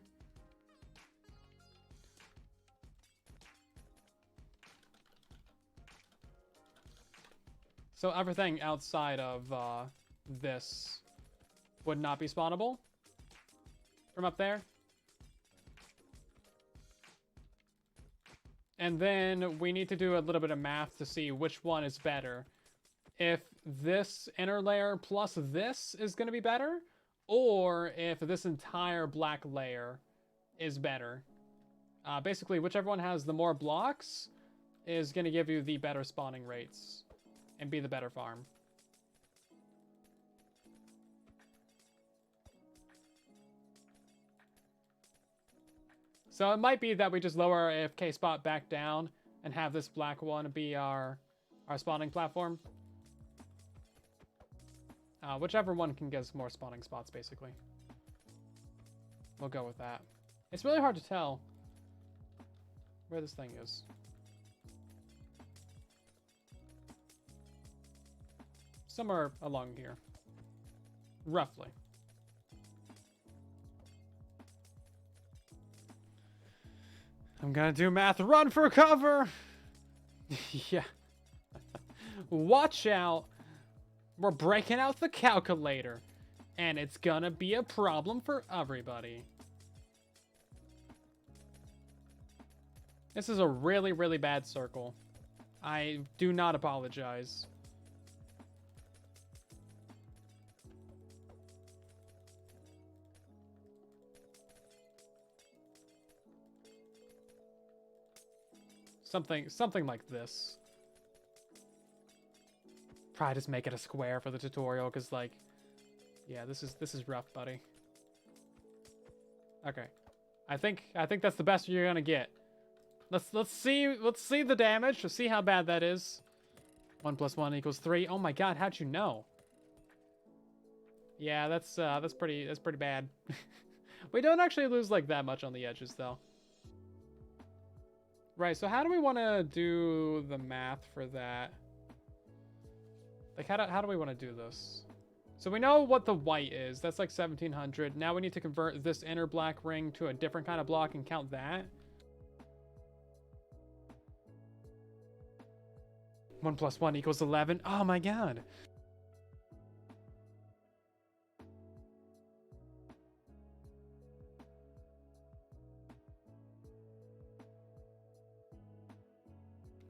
So everything outside of this would not be spawnable from up there. And then we need to do a little bit of math to see which one is better. If this inner layer plus this is going to be better, or if this entire black layer is better. Basically, whichever one has the more blocks is going to give you the better spawning rates and be the better farm. So it might be that we just lower our AFK spot back down and have this black one be our spawning platform. Whichever one can get us more spawning spots, basically. We'll go with that. It's really hard to tell where this thing is. Somewhere along here. Roughly. I'm gonna do math. Run for cover! Yeah. Watch out. We're breaking out the calculator. And it's gonna be a problem for everybody. This is a really, really bad circle. I do not apologize. Something like this. Probably just make it a square for the tutorial, because like, yeah, this is rough, buddy. Okay, I think that's the best you're gonna get. Let's see the damage. Let's see how bad that is. 1 + 1 = 3. Oh my God, how'd you know? Yeah, that's pretty bad. We don't actually lose like that much on the edges though. Right, so how do we want to do the math for that? Like, how do we want to do this? So we know what the white is. That's like 1700. Now we need to convert this inner black ring to a different kind of block and count that. 1 + 1 = 11. Oh my God.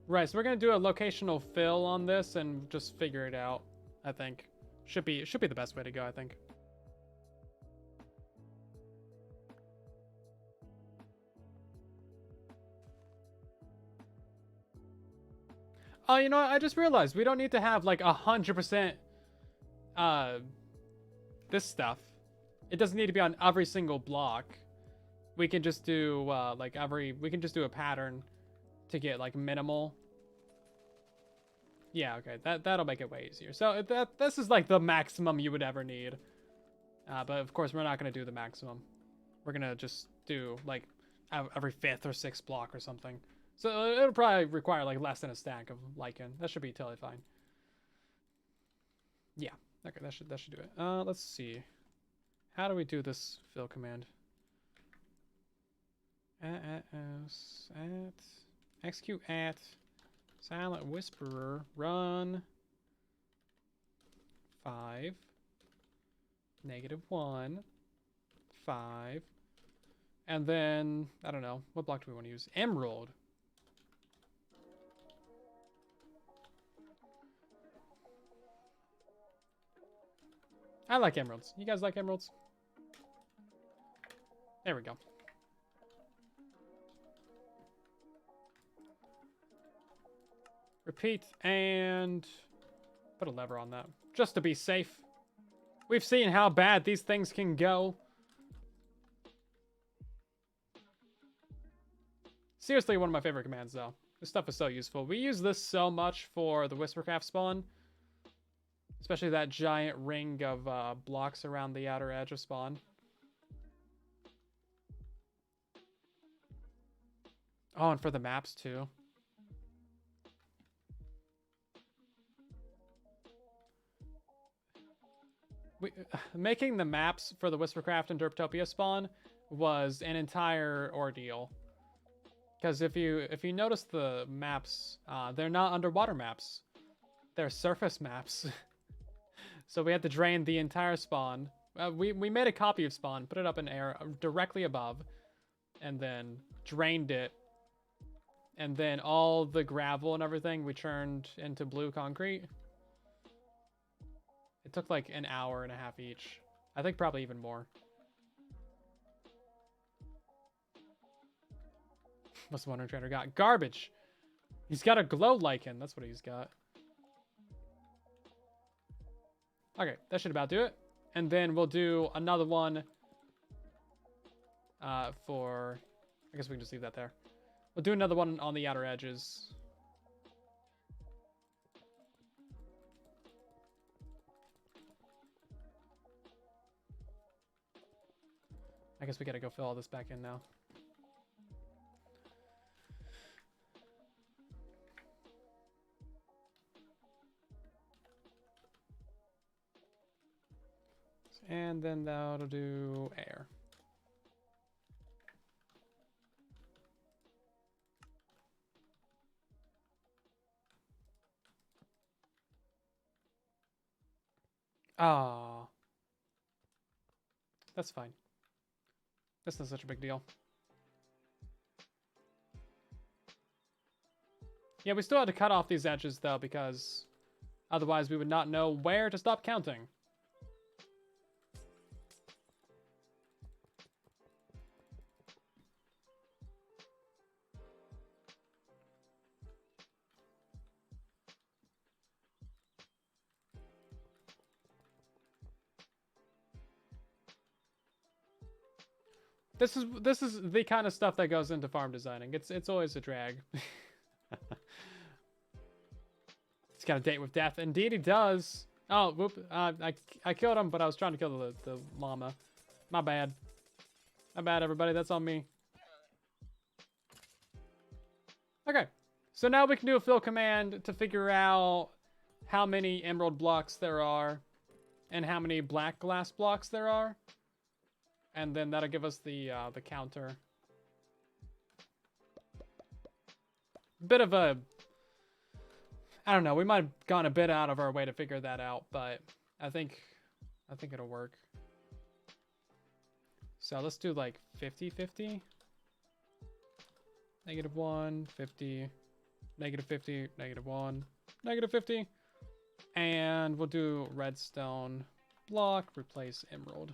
Right, so we're gonna do a locational fill on this and just figure it out. I think should be the best way to go. I think. Oh, you know what? I just realized we don't need to have like 100% this stuff. It doesn't need to be on every single block. We can just do we can just do a pattern to get like minimal. Yeah, okay, that'll make it way easier. So this is like the maximum you would ever need. But of course we're not gonna do the maximum. We're gonna just do like every 5th or 6th block or something. So it'll probably require like less than a stack of lichen. That should be totally fine. Yeah, okay, that should do it. Let's see. How do we do this fill command? Execute at Silent Whisperer run 5 -1 5, and then I don't know, what block do we want to use? Emerald. I like emeralds. You guys like emeralds? There we go. Repeat and put a lever on that just to be safe. We've seen how bad these things can go. Seriously, one of my favorite commands though. This stuff is so useful. We use this so much for the Whispercraft spawn. Especially that giant ring of blocks around the outer edge of spawn. Oh, and for the maps too. Making the maps for the Whispercraft and Derptopia spawn was an entire ordeal. Because if you notice the maps, they're not underwater maps. they're surface maps. So we had to drain the entire spawn. We made a copy of spawn, put it up in air directly above, and then drained it. And then all the gravel and everything we turned into blue concrete. It took like an hour and a half each. I think probably even more. What's the Wonder Trader got? Garbage! He's got a glow lichen. That's what he's got. Okay, that should about do it. And then we'll do another one for... I guess we can just leave that there. We'll do another one on the outer edges. I guess we gotta go fill all this back in now. And then that'll do air. Ah, that's fine. That's not such a big deal. Yeah, we still had to cut off these edges though, because otherwise we would not know where to stop counting. This is the kind of stuff that goes into farm designing. It's always a drag. He's got a date with death. Indeed, he does. Oh, whoop! I killed him, but I was trying to kill the llama. My bad. My bad, everybody. That's on me. Okay, so now we can do a fill command to figure out how many emerald blocks there are, and how many black glass blocks there are. And then that'll give us the counter. Bit of a... I don't know, we might have gone a bit out of our way to figure that out, but I think it'll work. So let's do like 50-50. -1, 50, -50, -1, -50. And we'll do redstone block, replace emerald.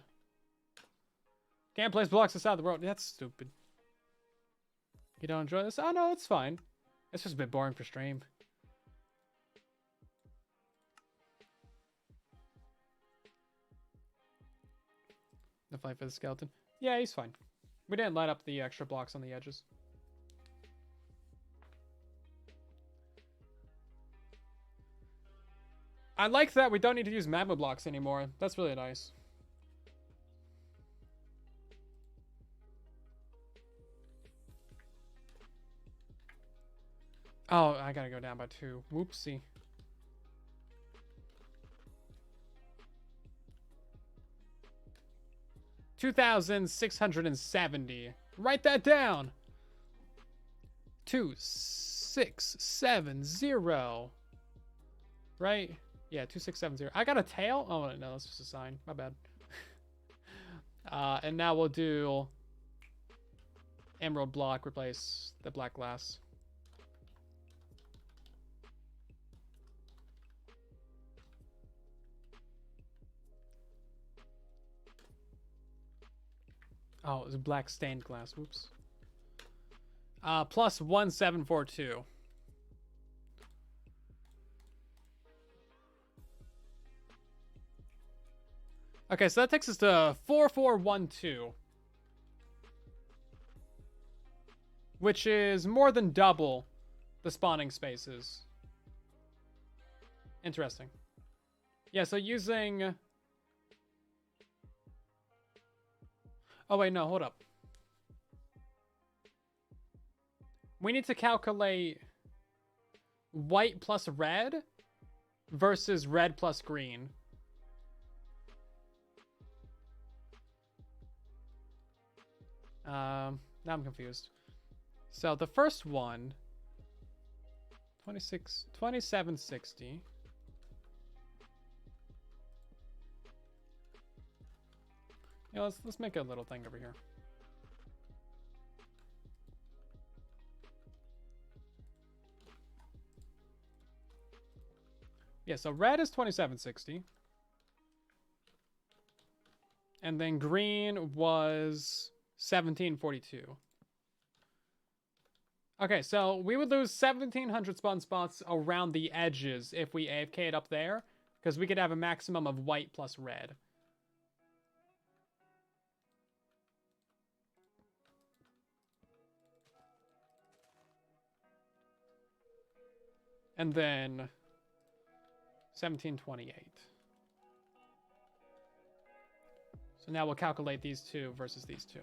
Can't place blocks inside the world. That's stupid. You don't enjoy this? Oh, no, it's fine. It's just a bit boring for stream. The fight for the skeleton. Yeah, he's fine. We didn't light up the extra blocks on the edges. I like that we don't need to use magma blocks anymore. That's really nice. Oh, I gotta go down by 2. Whoopsie. $2,670. Write that down. 2670. Right? Yeah, 2670. I got a tail? Oh, no, that's just a sign. My bad. And now we'll do emerald block, replace the black glass. Oh, it was black stained glass. Whoops. Plus 1742. Okay, so that takes us to 4412. Which is more than double the spawning spaces. Interesting. Yeah, so using... Oh, wait, no, hold up. We need to calculate white plus red versus red plus green. Now I'm confused. So the first one, 2760 Yeah, let's make a little thing over here. Yeah, so red is 2760. And then green was 1742. Okay, so we would lose 1700 spawn spots around the edges if we AFK'd up there, because we could have a maximum of white plus red. And then 1728. So now we'll calculate these two versus these two.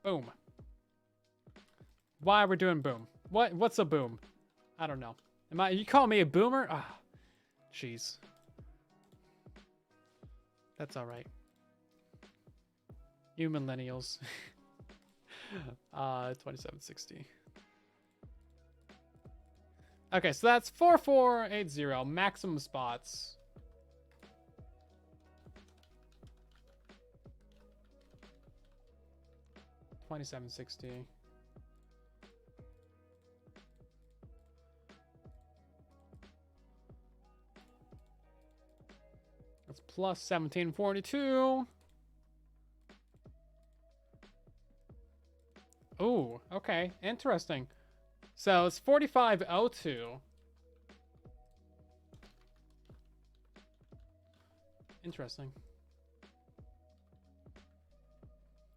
Boom. Why are we doing boom? What's a boom? I don't know. You call me a boomer? Ah, jeez. That's all right. You millennials. 2760. Okay, so that's 4480 maximum spots. $27.60. That's plus 1742. Ooh, okay, interesting. So it's 4502. Interesting.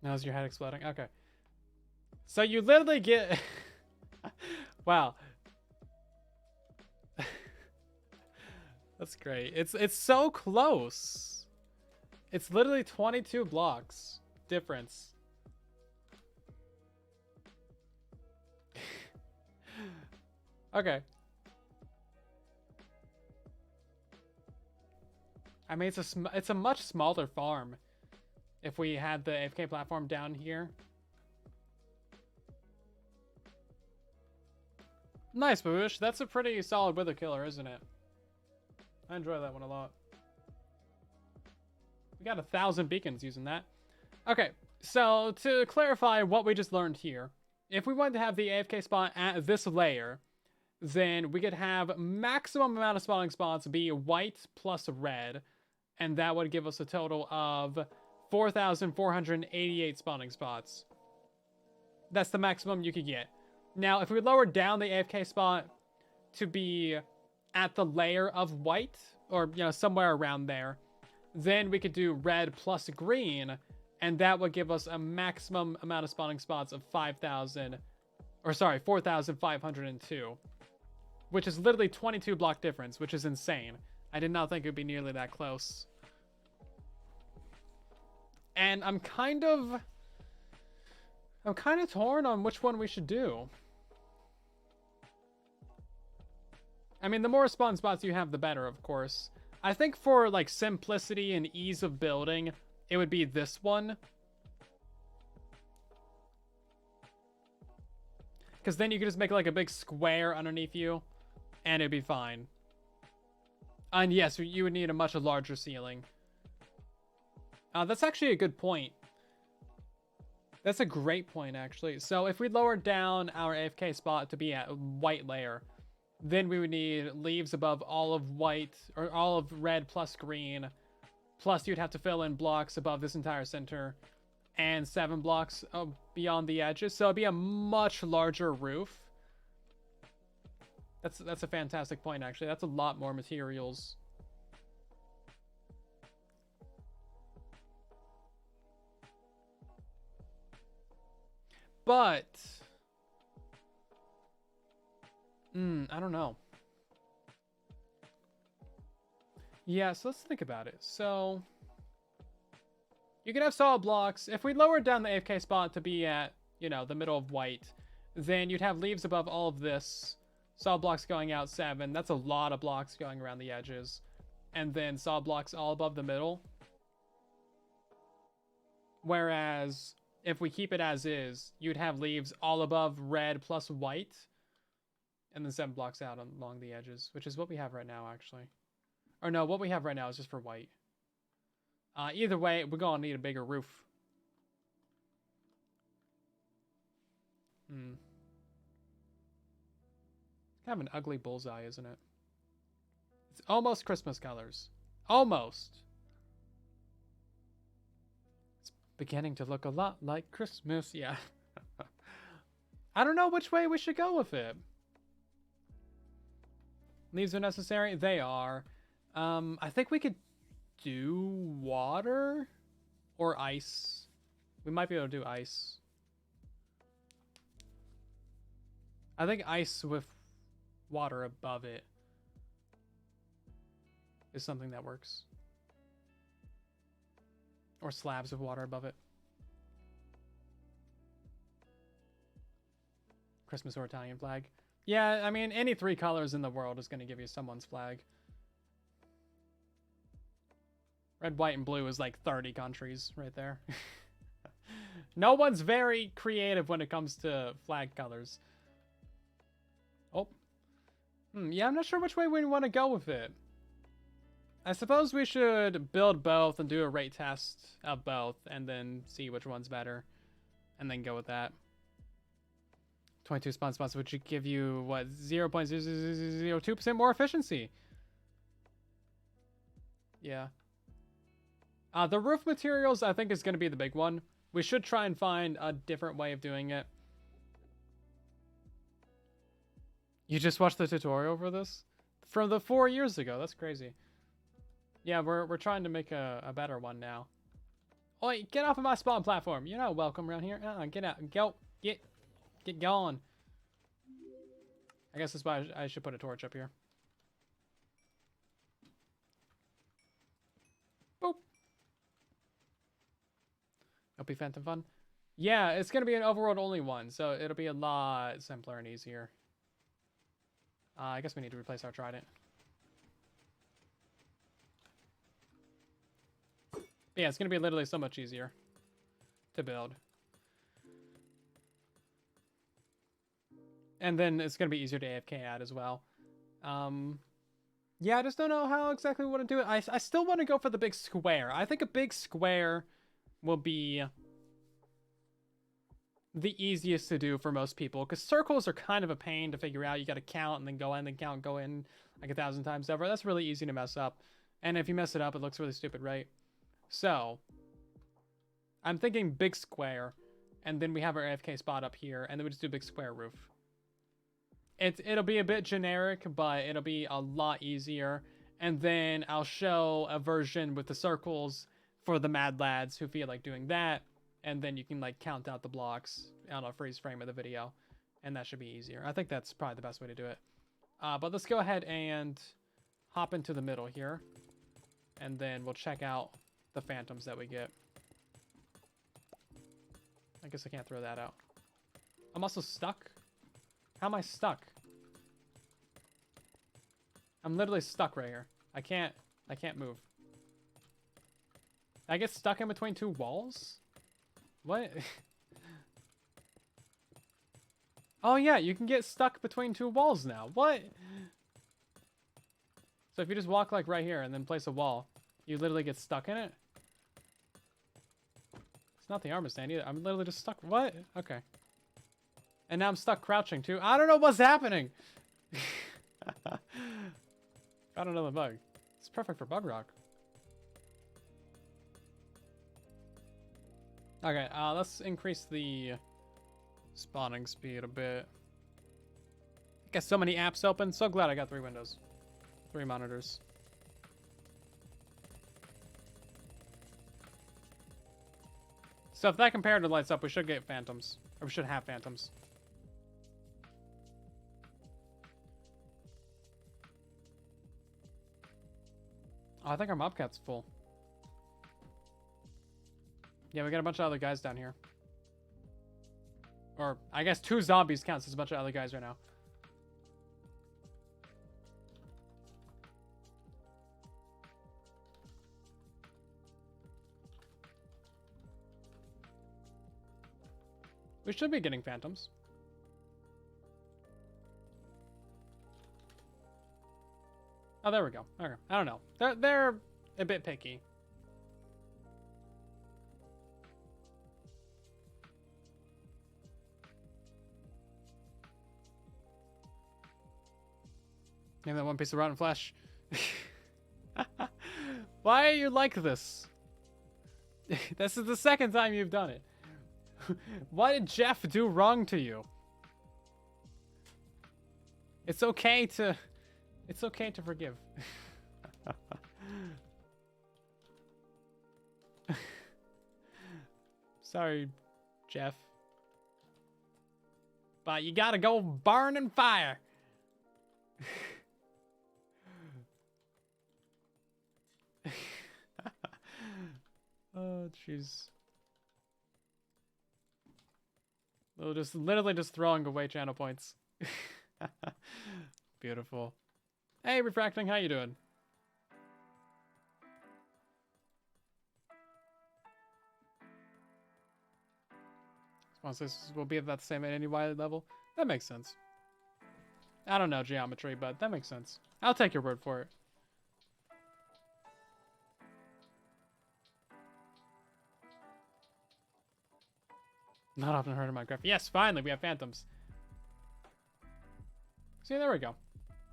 Now's your head exploding. Okay. So you literally get... Wow. That's great. It's so close. It's literally 22 blocks difference. Okay. I mean, it's a much smaller farm if we had the AFK platform down here. Nice, Boosh. That's a pretty solid wither killer, isn't it? I enjoy that one a lot. We got 1,000 beacons using that. Okay, so to clarify what we just learned here, if we wanted to have the AFK spot at this layer, then we could have maximum amount of spawning spots be white plus red, and that would give us a total of 4,488 spawning spots. That's the maximum you could get. Now, if we lower down the AFK spot to be at the layer of white, or, you know, somewhere around there, then we could do red plus green, and that would give us a maximum amount of spawning spots of 4,502, which is literally 22 block difference, which is insane. I did not think it would be nearly that close. And I'm kind of torn on which one we should do. I mean, the more spawn spots you have, the better, of course. I think for, like, simplicity and ease of building, it would be this one. Because then you could just make, like, a big square underneath you, and it'd be fine. And yes, you would need a much larger ceiling. That's actually a good point. That's a great point, actually. So if we lower down our AFK spot to be at white layer, then we would need leaves above all of white, or all of red plus green. Plus you'd have to fill in blocks above this entire center, and 7 blocks beyond the edges. So it'd be a much larger roof. That's a fantastic point, actually. That's a lot more materials. But I don't know. Yeah, so let's think about it. So you can have solid blocks. If we lowered down the AFK spot to be at, you know, the middle of white, then you'd have leaves above all of this. Solid blocks going out 7. That's a lot of blocks going around the edges. And then solid blocks all above the middle. Whereas if we keep it as is, you'd have leaves all above red plus white. And then 7 blocks out along the edges, which is what we have right now, actually. Or no, what we have right now is just for white. Either way, we're going to need a bigger roof. Hmm. Kind of an ugly bullseye, isn't it? It's almost Christmas colors. Almost. It's beginning to look a lot like Christmas. Yeah. I don't know which way we should go with it. Leaves are necessary? They are. I think we could do water or ice. We might be able to do ice. I think ice with water above it is something that works. Or slabs of water above it. Christmas or Italian flag. Yeah, I mean, any 3 colors in the world is going to give you someone's flag. Red, white, and blue is like 30 countries right there. No one's very creative when it comes to flag colors. Oh. Yeah, I'm not sure which way we want to go with it. I suppose we should build both and do a rate test of both and then see which one's better. And then go with that. 22 spots, which would give you, what, 0.0002% more efficiency. Yeah. The roof materials, I think, is going to be the big one. We should try and find a different way of doing it. You just watched the tutorial for this? From the 4 years ago. That's crazy. Yeah, we're trying to make a better one now. Oi, get off of my spawn platform. You're not welcome around here. Get out. Go. Get going. I guess that's why I should put a torch up here. Boop. It'll be Phantom fun. Yeah, it's going to be an overworld only one, so it'll be a lot simpler and easier. I guess we need to replace our trident. Yeah, it's going to be literally so much easier to build. And then it's going to be easier to AFK at as well. Yeah, I just don't know how exactly we want to do it. I still want to go for the big square. I think a big square will be the easiest to do for most people. Because circles are kind of a pain to figure out. You got to count and then go in, then count, go in like 1,000 times over. That's really easy to mess up. And if you mess it up, it looks really stupid, right? So, I'm thinking big square. And then we have our AFK spot up here. And then we just do a big square roof. It'll be a bit generic, but it'll be a lot easier. And then I'll show a version with the circles for the mad lads who feel like doing that. And then you can like count out the blocks on a freeze frame of the video. And that should be easier. I think that's probably the best way to do it. But let's go ahead and hop into the middle here. And then we'll check out the phantoms that we get. I guess I can't throw that out. I'm also stuck. How am I stuck? I'm literally stuck right here. I can't move. I get stuck in between 2 walls? What? Oh yeah, you can get stuck between 2 walls now. What? So if you just walk like right here and then place a wall, you literally get stuck in it? It's not the armor stand either. I'm literally just stuck. What? Okay. And now I'm stuck crouching too. I don't know what's happening. Found another bug. It's perfect for Bedrock. Okay, let's increase the spawning speed a bit. Got so many apps open. So glad I got 3 windows. 3 monitors. So if that comparator lights up, we should get phantoms. Or we should have phantoms. Oh, I think our mob cap's full. Yeah, we got a bunch of other guys down here. Or, I guess 2 zombies counts as a bunch of other guys right now. We should be getting phantoms. Oh, there we go. Okay. I don't know. They're a bit picky. Name that one piece of rotten flesh. Why are you like this? This is the second time you've done it. What did Jeff do wrong to you? It's okay to forgive. Sorry, Jeff. But you gotta go burn and fire. Oh, jeez. They're just literally just throwing away channel points. Beautiful. Hey, Refracting, how you doing? Responses will be about the same at any Y level. That makes sense. I don't know geometry, but that makes sense. I'll take your word for it. Not often heard of Minecraft. Yes, finally, we have phantoms. See, there we go.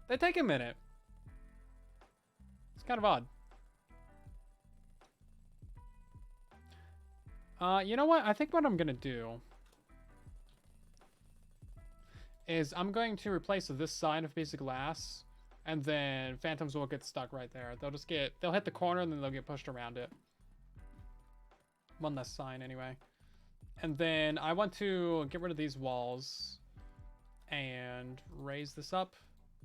They take a minute. It's kind of odd. You know what? I think what I'm gonna do is I'm going to replace this side of piece of glass, and then phantoms will get stuck right there. They'll hit the corner and then they'll get pushed around it. One less sign anyway. And then I want to get rid of these walls and raise this up,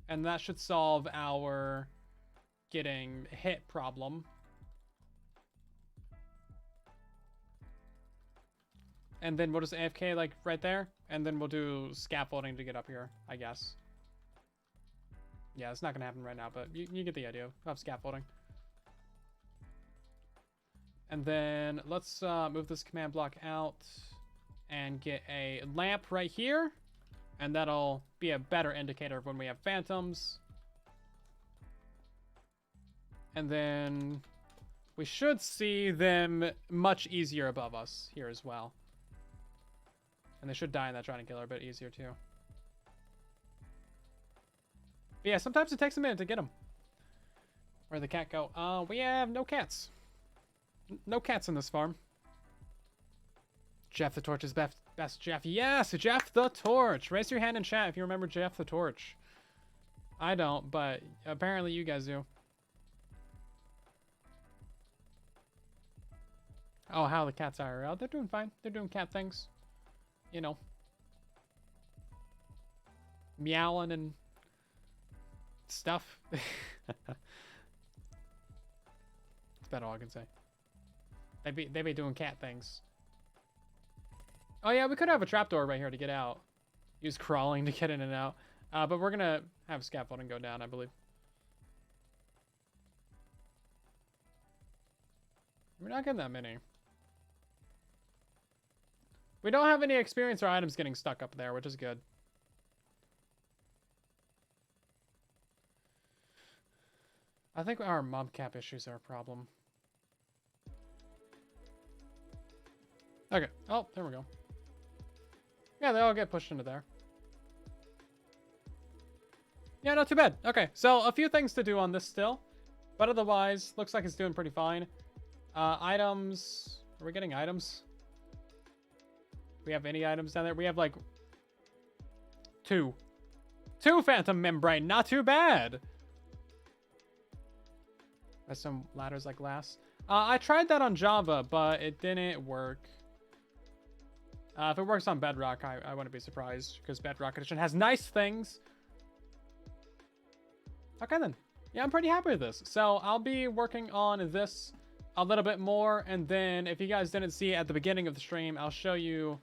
and that should solve our getting hit problem. And then we'll just AFK like right there, and then we'll do scaffolding to get up here, I guess. Yeah, it's not gonna happen right now, but you get the idea of scaffolding. And then let's move this command block out and get a lamp right here, and that'll be a better indicator of when we have phantoms. And then we should see them much easier above us here as well. And they should die in that Trident Killer a bit easier too. But yeah, sometimes it takes a minute to get them. Where'd the cat go? We have no cats. No cats in this farm. Jeff the Torch is best, Jeff. Yes, Jeff the Torch. Raise your hand in chat if you remember Jeff the Torch. I don't, but apparently you guys do. Oh, how the cats are. Oh, they're doing fine. They're doing cat things. You know. Meowing and stuff. That's about all I can say. They be doing cat things. Oh yeah, we could have a trapdoor right here to get out. Use crawling to get in and out. But we're gonna have scaffolding go down, I believe. We're not getting that many. We don't have any experience or items getting stuck up there, which is good. I think our mob cap issues are a problem. Okay. Oh, there we go. Yeah, they all get pushed into there. Yeah, not too bad. Okay, so a few things to do on this still. But otherwise, looks like it's doing pretty fine. Items. Are we getting items? We have any items down there? We have like two phantom membrane. Not too bad. There's some ladders like glass. I tried that on Java, but it didn't work. If it works on Bedrock, I wouldn't be surprised, because Bedrock Edition has nice things. Okay then. Yeah, I'm pretty happy with this. So I'll be working on this a little bit more, and then if you guys didn't see it at the beginning of the stream, I'll show you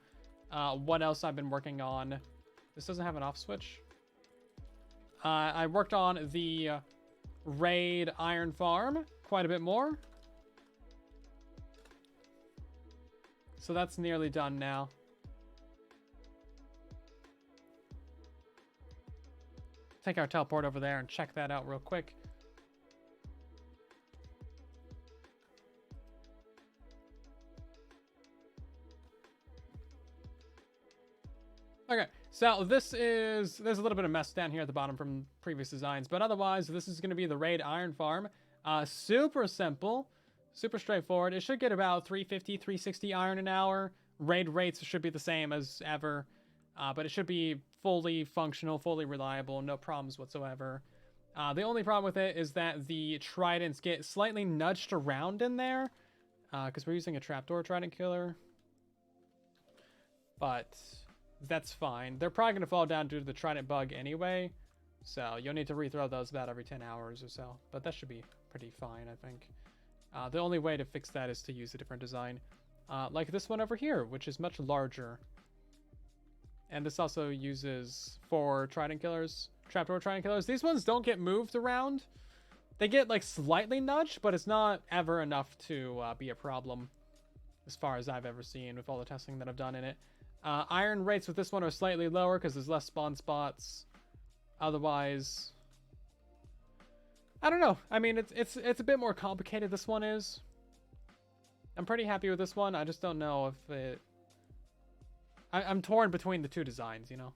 what else I've been working on. This doesn't have an off switch. I worked on the raid iron farm quite a bit more. So that's nearly done now. Take our teleport over there and check that out real quick. Okay, so there's a little bit of mess down here at the bottom from previous designs, but otherwise this is going to be the raid iron farm. Super simple, super straightforward. It should get about 350, 360 iron an hour. Raid rates should be the same as ever, but it should be fully functional, fully reliable, no problems whatsoever. The only problem with it is that the tridents get slightly nudged around in there, because we're using a trapdoor trident killer, but that's fine. They're probably going to fall down due to the trident bug anyway, so you'll need to rethrow those about every 10 hours or so, but that should be pretty fine, I think. The only way to fix that is to use a different design, like this one over here, which is much larger. And this also uses 4 trident killers, trapdoor trident killers. These ones don't get moved around. They get like slightly nudged, but it's not ever enough to be a problem, as far as I've ever seen with all the testing that I've done in it. Iron rates with this one are slightly lower because there's less spawn spots. Otherwise, I don't know. I mean, it's a bit more complicated, this one is. I'm pretty happy with this one. I just don't know if it... I'm torn between the two designs, you know?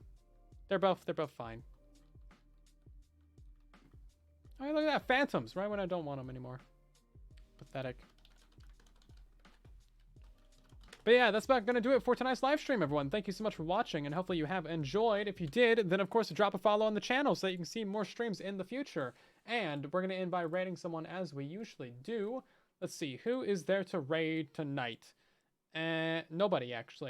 They're both fine. Oh, look at that. Phantoms, right when I don't want them anymore. Pathetic. But yeah, that's about going to do it for tonight's live stream, everyone. Thank you so much for watching, and hopefully you have enjoyed. If you did, then of course drop a follow on the channel so that you can see more streams in the future. And we're going to end by raiding someone as we usually do. Let's see, who is there to raid tonight? Nobody, actually.